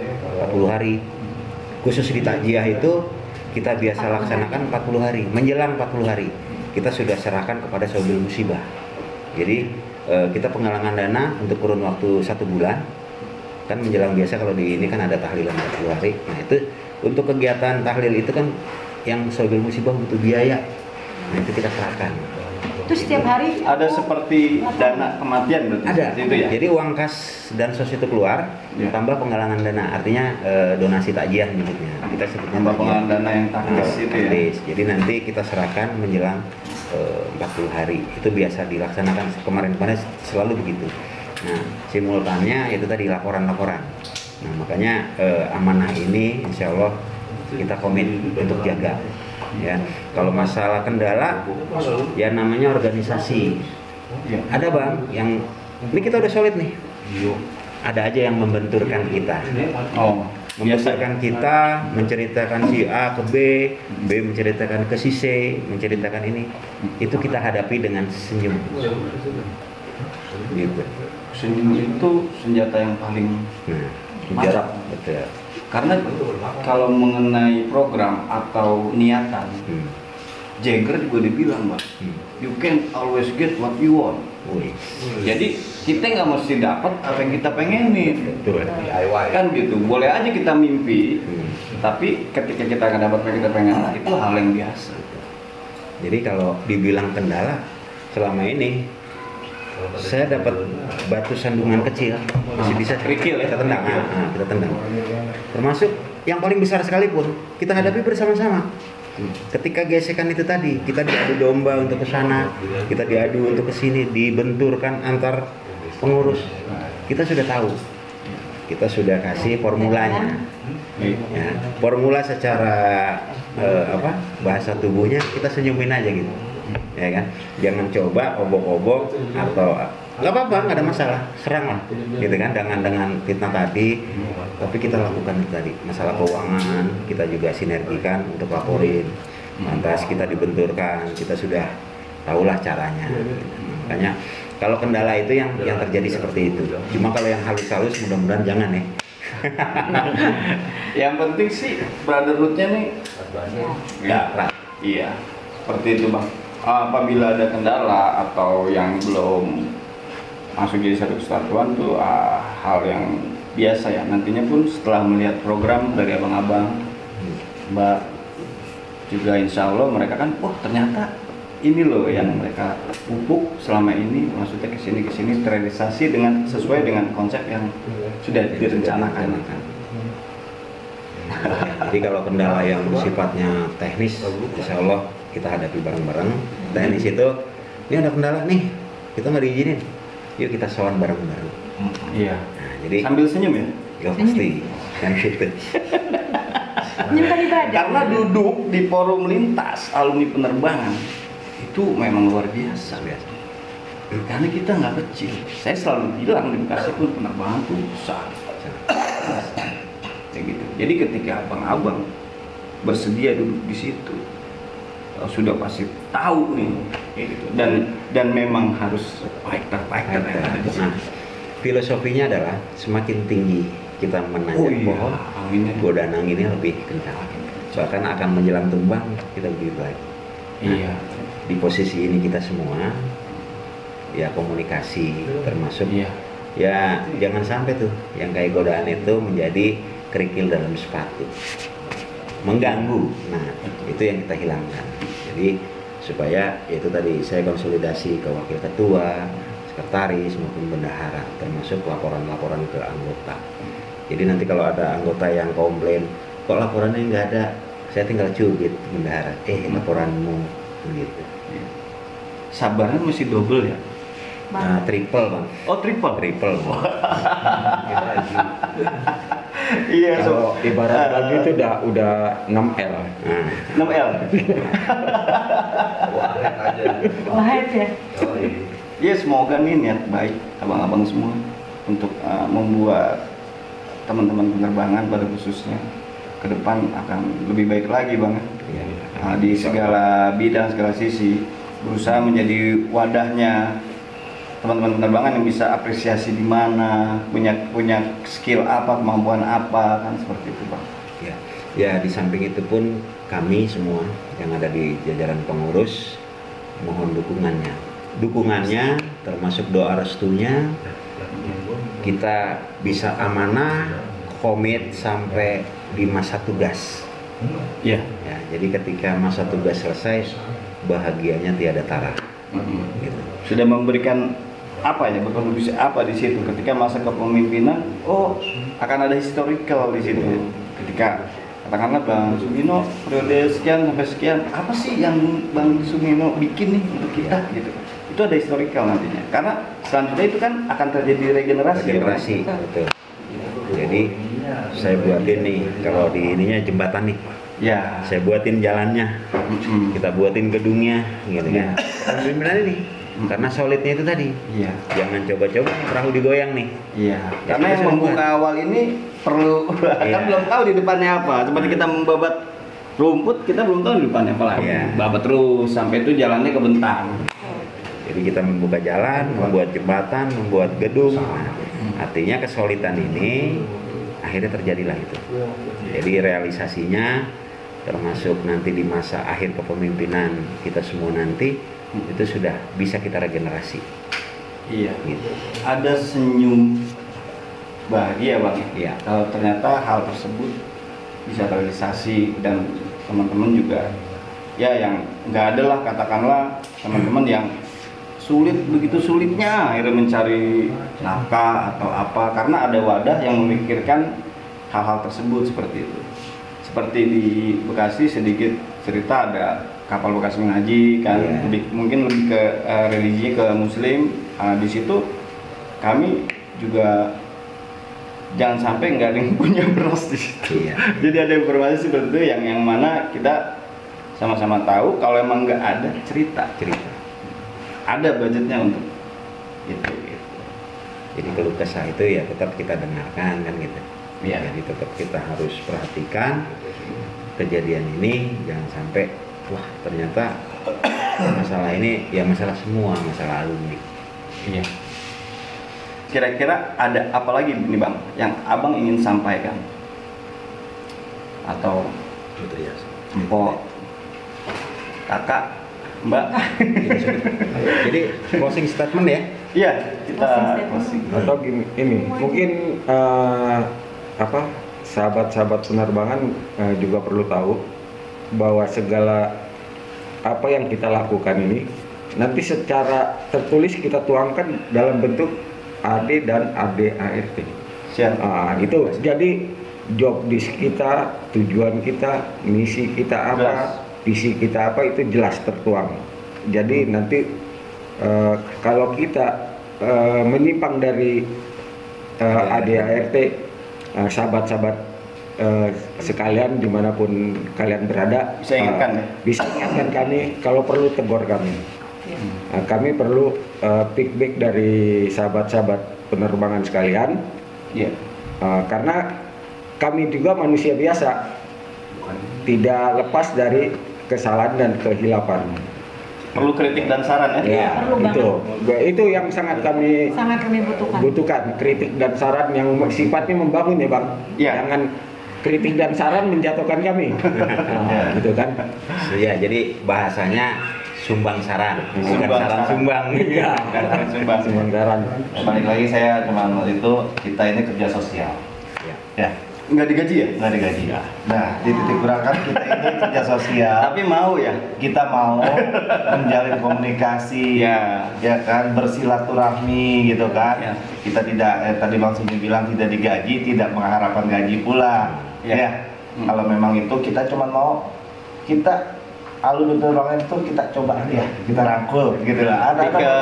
40 hari. Khusus di takjiah itu kita biasa laksanakan 40 hari, menjelang 40 hari kita sudah serahkan kepada Sobil Musibah. Jadi kita penggalangan dana untuk kurun waktu 1 bulan. Kan menjelang biasa kalau di ini kan ada tahlilan 40 hari. Nah itu untuk kegiatan tahlil itu kan yang Sobil Musibah butuh biaya. Nah itu kita serahkan. Itu setiap hari Ada seperti dana kematian berarti Ada. seperti itu ya. Jadi uang kas dan sos itu keluar, Ya. tambah penggalangan dana. Artinya donasi takjiah nyebutnya. Kita sebutnya Tambah takjiah. penggalangan dana yang taktis itu ya. Taktis. Jadi nanti kita serahkan menjelang 40 hari. Itu biasa dilaksanakan kemarin-kemarin selalu begitu. Nah, simultannya itu tadi laporan-laporan. Nah, makanya amanah ini insya Allah kita komit untuk jaga. Ya, kalau masalah kendala, ya namanya organisasi. Ya. Ada bang, yang ini kita udah solid nih. Ada aja yang membenturkan kita. Oh, Membenturkan kita, menceritakan si A ke B menceritakan ke si C, menceritakan ini. Itu kita hadapi dengan senyum. Gitu. senyum itu senjata yang paling Nah, mantap. betul. Karena kalau mengenai program atau niatan, Jagger juga dibilang, Bang, you can always get what you want. Wih, Jadi kita nggak mesti dapat apa yang kita pengenin, betul. kan gitu. Boleh aja kita mimpi, tapi ketika kita nggak dapat apa yang kita pengen, itu hal yang biasa. Jadi kalau dibilang kendala, selama ini saya dapat batu sandungan kecil, masih bisa Kerikil ya? kita tendang. Nah, kita tendang. Termasuk yang paling besar sekalipun kita hadapi bersama-sama. Ketika gesekan itu tadi, kita diadu domba untuk ke sana, kita diadu untuk ke sini, dibenturkan antar pengurus. Kita sudah tahu. Kita sudah kasih formulanya. Ya, formula secara bahasa tubuhnya kita senyumin aja gitu. Ya kan, jangan coba obok-obok atau nggak apa-apa, nggak ada masalah, serang lah, gitu kan, dengan fitnah tadi. Tapi kita lakukan itu tadi, masalah keuangan kita juga sinergikan untuk laporin. Lantas kita dibenturkan, kita sudah tahulah caranya. Makanya kalau kendala itu yang terjadi seperti itu. Cuma kalau yang halus-halus mudah-mudahan jangan ya. Yang penting sih brotherhoodnya nih, ya, iya, seperti itu, Bang. Apabila ada kendala atau yang belum masuk jadi satu kesatuan tuh hal yang biasa ya. Nantinya pun setelah melihat program dari abang-abang, Mbak, juga insya Allah mereka kan, wah ternyata ini loh yang mereka pupuk selama ini, maksudnya kesini terrealisasi dengan sesuai dengan konsep yang sudah direncanakan. Jadi kalau kendala yang sifatnya teknis, insya Allah kita hadapi bareng-bareng. Teknis itu, ini ada kendala nih, kita nggak diizinin, yuk kita sowan bareng-bareng. Iya. Nah, jadi Sambil senyum ya. ya pasti kan gitu. menyimpan ibadah. Karena duduk di forum lintas alumni penerbangan itu memang luar biasa. Karena kita nggak kecil. Saya selalu bilang di Bekasi pun penerbangan tuh besar. Kayak gitu. Jadi ketika abang-abang bersedia duduk di situ, sudah pasti tahu nih, gitu. Dan memang harus fighter yang ada di Nah, situ. filosofinya adalah semakin tinggi kita menanjak pohon, anginnya. godaan anginnya lebih kencang. Bahkan akan menjelang tumbang kita lebih baik. Iya. Di posisi ini kita semua ya komunikasi termasuk Iya. ya jangan sampai tuh yang kayak godaan itu menjadi kerikil dalam sepatu, mengganggu. Nah itu yang kita hilangkan. Jadi supaya itu tadi saya konsolidasi ke wakil ketua, sekretaris maupun bendahara, termasuk laporan-laporan ke anggota. Jadi nanti kalau ada anggota yang komplain, kok laporannya nggak ada, saya tinggal cubit bendahara, laporanmu begitu. Sabarnya mesti double ya. Triple bang. Oh triple. Triple. Iya, Kalau ibarat lagi itu udah 6L. 6L. Wahid ya. Ya semoga nih niat baik abang-abang semua untuk membuat teman-teman penerbangan pada khususnya ke depan akan lebih baik lagi bang. Di segala bidang, segala sisi berusaha menjadi wadahnya teman-teman penerbangan yang bisa apresiasi di mana, punya skill apa, kemampuan apa, kan seperti itu bang. Ya di samping itu pun kami semua yang ada di jajaran pengurus mohon dukungannya termasuk doa restunya, kita bisa amanah komit sampai di masa tugas. Iya. Ya, jadi ketika masa tugas selesai bahagianya tiada tara. Gitu. Sudah memberikan apa ya, berkontribusi apa di situ ketika masa kepemimpinan? Oh, akan ada historical di situ. Ketika katakanlah Bang Sumino periode sekian sampai sekian, apa sih yang Bang Sumino bikin nih untuk kita gitu. Itu ada historical nantinya. Karena selanjutnya itu kan akan terjadi regenerasi. Regenerasi, betul. Jadi saya buatin nih, kalau di ininya jembatan nih. Ya. Saya buatin jalannya, kita buatin gedungnya, gitu kan. Pemimpinan ini, karena solidnya itu tadi. Iya. Jangan coba-coba perahu digoyang nih. Iya. Ya, Karena yang kita membuka buat. awal ini perlu kan belum tahu di depannya apa. Seperti kita membabat rumput, kita belum tahu di depannya apa lagi. Iya. Babat terus sampai itu jalannya kebentang. Jadi kita membuka jalan, membuat jembatan, membuat gedung. Nah, artinya kesolidan ini akhirnya terjadilah itu. Jadi realisasinya termasuk nanti di masa akhir kepemimpinan kita semua nanti itu sudah bisa kita regenerasi. Iya. Gitu. Ada senyum bahagia bang. Iya. Kalau ternyata hal tersebut bisa realisasi dan teman-teman juga ya yang nggak ada lah katakanlah teman-teman yang begitu sulitnya akhirnya mencari nafkah atau apa karena ada wadah yang memikirkan hal-hal tersebut seperti itu. Seperti di Bekasi sedikit cerita ada kapal bekas mengaji kan, mungkin lebih ke religi ke Muslim. Di situ kami juga jangan sampai nggak ada yang punya beras di situ. Iya. Jadi ada informasi seperti itu yang mana kita sama-sama tahu kalau emang nggak ada cerita. Ada budgetnya untuk itu. Jadi keluh kesah itu ya tetap kita dengarkan kan gitu. Iya. Jadi tetap kita harus perhatikan kejadian ini, jangan sampai wah ternyata masalah ini ya masalah semua, masalah alumni. Iya. Kira-kira ada apa lagi nih bang yang abang ingin sampaikan? Atau empok, kakak, mbak? Jadi closing statement ya. Iya, kita Closing statement. Atau gini, ini mungkin sahabat-sahabat penerbangan juga perlu tahu bahwa segala apa yang kita lakukan ini nanti secara tertulis kita tuangkan dalam bentuk AD dan ADART. Siap. Itu jadi job desk kita, tujuan kita, misi kita apa, visi kita apa itu jelas tertuang. Jadi nanti kalau kita menyimpang dari ADART, sahabat-sahabat sekalian dimanapun kalian berada Bisa ingatkan ya? bisa ingatkan kami, kalau perlu tegur kami. Kami perlu feedback dari sahabat-sahabat penerbangan sekalian. Iya. Karena kami juga manusia biasa, tidak lepas dari kesalahan dan kehilapan. Perlu kritik dan saran ya? Ya, Perlu itu yang sangat kami Sangat kami butuhkan, kritik dan saran yang sifatnya membangun ya bang. Iya. Jangan kritik dan saran menjatuhkan kami. Gitu kan? Ya, jadi bahasanya sumbang saran, bukan Sumbang saran saran. sumbang. Iya. Sumbang. Sumbang saran. Balik lagi saya cuma itu kita ini kerja sosial. Ya. Ya, Nggak digaji ya? nggak digaji. Nah, di titik berangkat kita ini kerja sosial. Tapi mau ya? Kita mau menjalin komunikasi, ya kan, bersilaturahmi gitu kan. Ya. Kita tidak tadi Bang Sumi bilang tidak digaji, tidak mengharapkan gaji pula. Ya. Ya. Kalau memang itu kita cuma mau kita alumni penerbangan itu kita coba ya, kita rangkul gitu lah. Lebih ke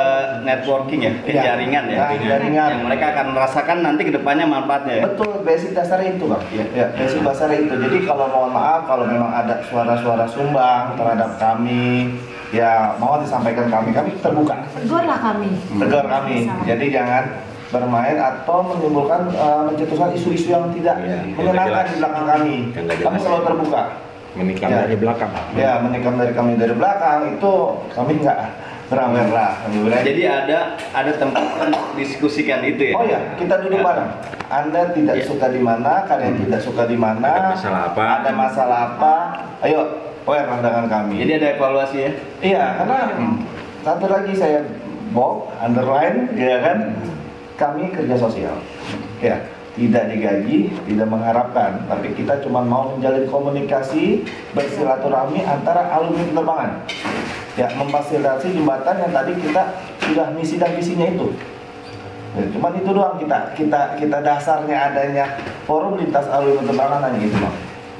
networking ya, ke Iya. jaringan ya. Nah, jaringan. Yang mereka akan merasakan nanti kedepannya manfaatnya ya. Betul, basic dasarnya itu Bang. Ya, basic dasarnya itu. Jadi kalau mohon maaf kalau memang ada suara-suara sumbang terhadap kami, ya mohon disampaikan kami terbuka. Tegurlah kami. Tegur kami. Jadi jangan bermain atau menimbulkan mencetuskan isu-isu yang tidak Iya, menyenangkan jelas. di belakang kami. Yang nggak Kami jelas. selalu terbuka. Menikam Ya. dari belakang. Ya, menikam dari kami dari belakang itu kami nggak merah-merah. Jadi ada tempat untuk diskusikan itu ya. Oh ya, kita duduk bareng. Anda tidak Ya. suka di mana, kalian tidak suka di mana, Ada masalah apa? ada masalah apa, ayo aware dengan kami. Jadi ada evaluasi ya. Iya, karena satu lagi saya underline, ya kan, kami kerja sosial, ya, tidak digaji, tidak mengharapkan, tapi kita cuma mau menjalin komunikasi, bersilaturahmi antara alumni penerbangan, ya, memfasilitasi jembatan yang tadi kita sudah misi dan visinya itu. Ya, cuman itu doang kita dasarnya adanya forum lintas alumni penerbangan hanya itu, Bang.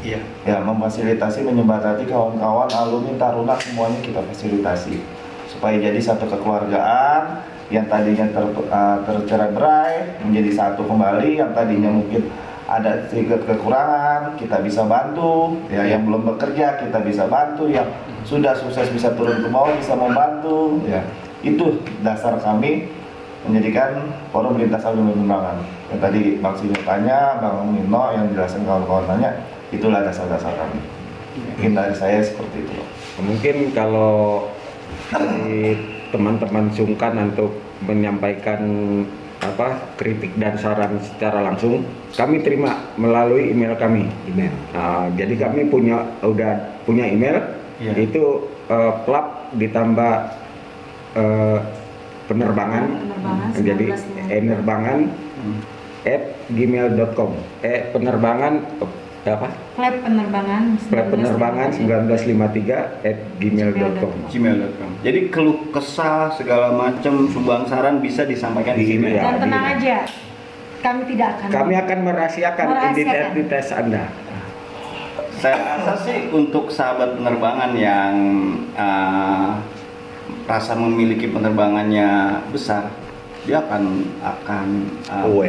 Iya. Ya, memfasilitasi menjembatani kawan-kawan alumni taruna semuanya kita fasilitasi supaya jadi satu kekeluargaan yang tadinya tercerai-berai menjadi satu kembali, yang tadinya mungkin ada sedikit kekurangan kita bisa bantu, ya, yang belum bekerja kita bisa bantu, yang sudah sukses bisa turun ke bawah bisa membantu, ya. Itu dasar kami menjadikan forum lintas alumni penerbangan. Yang tadi Bang Sino tanya, Bang Nino yang jelasin kawan-kawan tanya, itulah dasar-dasar kami. Mungkin dari saya seperti itu. Mungkin kalau dari teman-teman sungkan untuk menyampaikan kritik dan saran secara langsung, kami terima melalui email kami. Jadi kami udah punya email, Iya. itu plap ditambah penerbangan, jadi penerbangan @gmail.com. Penerbangan Flap penerbangan 1953 @gmail.com. gmail.com. Jadi keluh kesah segala macam sumbang saran bisa disampaikan di sini. Iya. Dan tenang aja, kami tidak akan. Kami akan merahasiakan identitas Anda. Saya rasa sih untuk sahabat penerbangan yang rasa memiliki penerbangannya besar, dia akan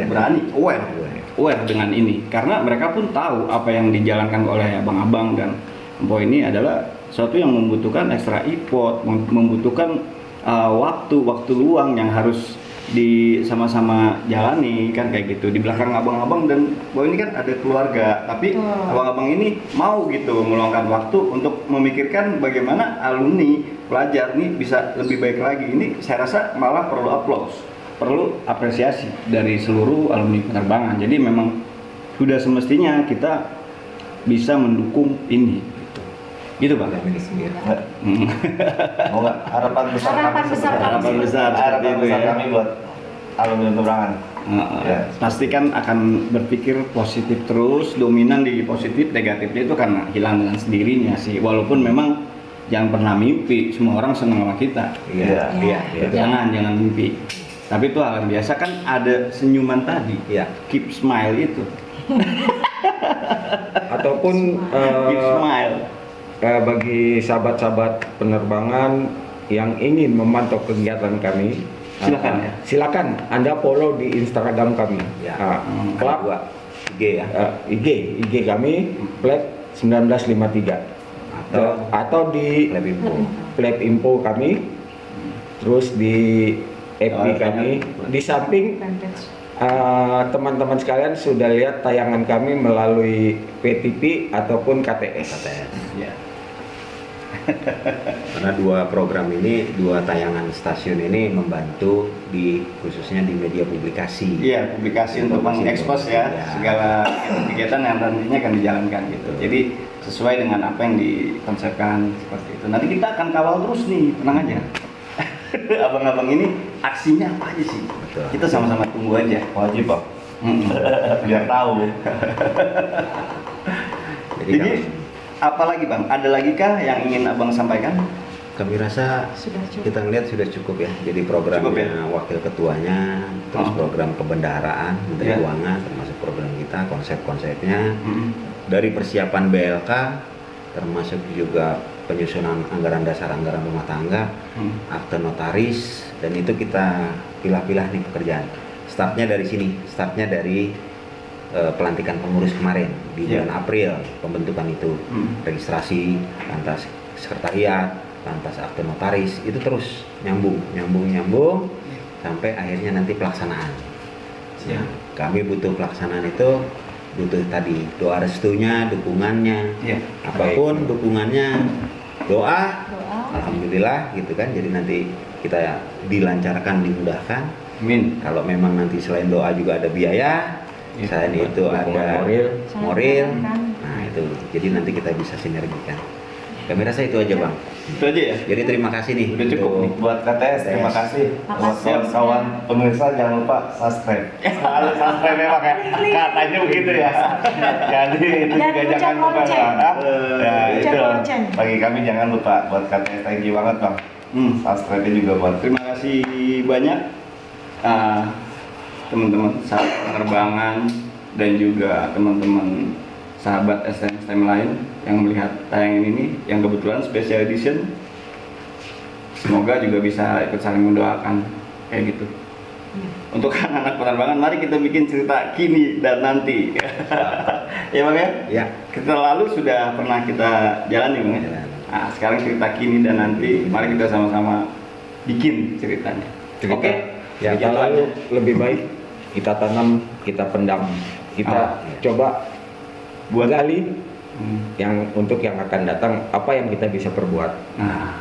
berani aware dengan ini, karena mereka pun tahu apa yang dijalankan oleh abang-abang dan Empo ini adalah sesuatu yang membutuhkan extra effort, membutuhkan waktu luang yang harus sama-sama jalani kan kayak gitu. Di belakang abang-abang dan Empo ini kan ada keluarga, tapi abang-abang ini mau gitu meluangkan waktu untuk memikirkan bagaimana alumni pelajar ini bisa lebih baik lagi. Ini saya rasa malah perlu applause, perlu apresiasi dari seluruh alumni penerbangan. Jadi memang sudah semestinya kita bisa mendukung ini gitu Bang. Oh, harapan besar seperti itu ya. kami buat alumni penerbangan. Ya. Pastikan akan berpikir positif terus, dominan di positif, negatifnya itu karena hilang dengan sendirinya sih. Walaupun memang jangan pernah mimpi, semua orang senang sama kita. Iya. Jangan mimpi. Tapi itu hal yang biasa kan, ada senyuman tadi. Iya. Keep smile itu. Ataupun Keep smile. bagi sahabat-sahabat penerbangan yang ingin memantau kegiatan kami, Silakan ya. Silakan Anda follow di Instagram kami. Ya. Flap IG ya. IG kami Flap 1953 atau di Flap Info kami, terus di FB kami. Di samping teman-teman sekalian sudah lihat tayangan kami melalui PTV ataupun KTS. Ya. Karena dua program ini, dua tayangan stasiun ini membantu khususnya di media publikasi. Iya, publikasi untuk mengekspos ya segala kegiatan yang nantinya akan dijalankan gitu. Jadi sesuai dengan apa yang dikonsepkan seperti itu. Nanti kita akan kawal terus nih, tenang aja. Abang-abang ini aksinya apa aja sih? Betul. Kita sama-sama tunggu aja. Wajib Pak. Biar tahu. Jadi apalagi Bang? Ada lagi kah yang ingin Abang sampaikan? Kami rasa Sudah cukup. kita ngeliat sudah cukup ya. Jadi programnya Cukup ya? wakil ketuanya, terus program kebendaharaan, Menteri Iya. Keuangan, termasuk program kita, konsep-konsepnya, dari persiapan BLK, termasuk juga penyusunan anggaran dasar anggaran rumah tangga, akte notaris, dan itu kita pilah-pilah nih pekerjaan. Startnya dari sini, startnya dari pelantikan pengurus kemarin di bulan April, pembentukan itu, registrasi, lantas sekretariat, lantas akte notaris, itu terus nyambung sampai akhirnya nanti pelaksanaan. Ya, kami butuh pelaksanaan itu, butuh tadi doa restunya, dukungannya, apapun dukungannya, doa, alhamdulillah gitu kan. Jadi nanti kita dilancarkan, dimudahkan. Amin. Kalau memang nanti selain doa juga ada biaya, selain itu ada moral, nah itu. Jadi nanti kita bisa sinergikan. Kami rasa itu aja Bang. Itu aja ya. Jadi terima kasih nih. Udah cukup nih. Buat KTS, terima kasih. Buat kawan-kawan pemirsa jangan lupa subscribe. Harus subscribe memang ya. Katanya begitu ya. Jadi itu Dan juga jangan lupa. Ya itu. lonceng. Bagi kami jangan lupa. Buat KTS, thank you banget Bang. Subscribe-nya juga buat. Terima kasih banyak teman-teman sahabat penerbangan dan juga teman-teman sahabat STM lain yang melihat tayangan ini yang kebetulan special edition. Semoga juga bisa ikut saling mendoakan kayak gitu. Untuk anak-anak penerbangan, mari kita bikin cerita kini dan nanti. Ya Bang ya? Ya. Kita lalu sudah pernah kita jalani Bang ya? Nah, sekarang cerita kini dan nanti, mari kita sama-sama bikin ceritanya. Oke. Ya, kalau lebih baik kita tanam, kita pendam, kita coba buat gali yang untuk yang akan datang apa yang kita bisa perbuat. Nah,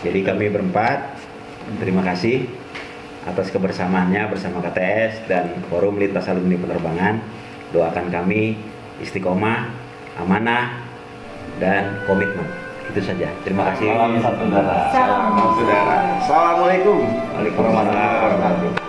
jadi kami berempat terima kasih atas kebersamaannya bersama KTS dan Forum Lintas Alumni Penerbangan. Doakan kami istiqomah, amanah, dan komitmen. Itu saja. Terima kasih. Salam satu darah. Salam saudara. Assalamualaikum. Waalaikumsalam warahmatullahi wabarakatuh.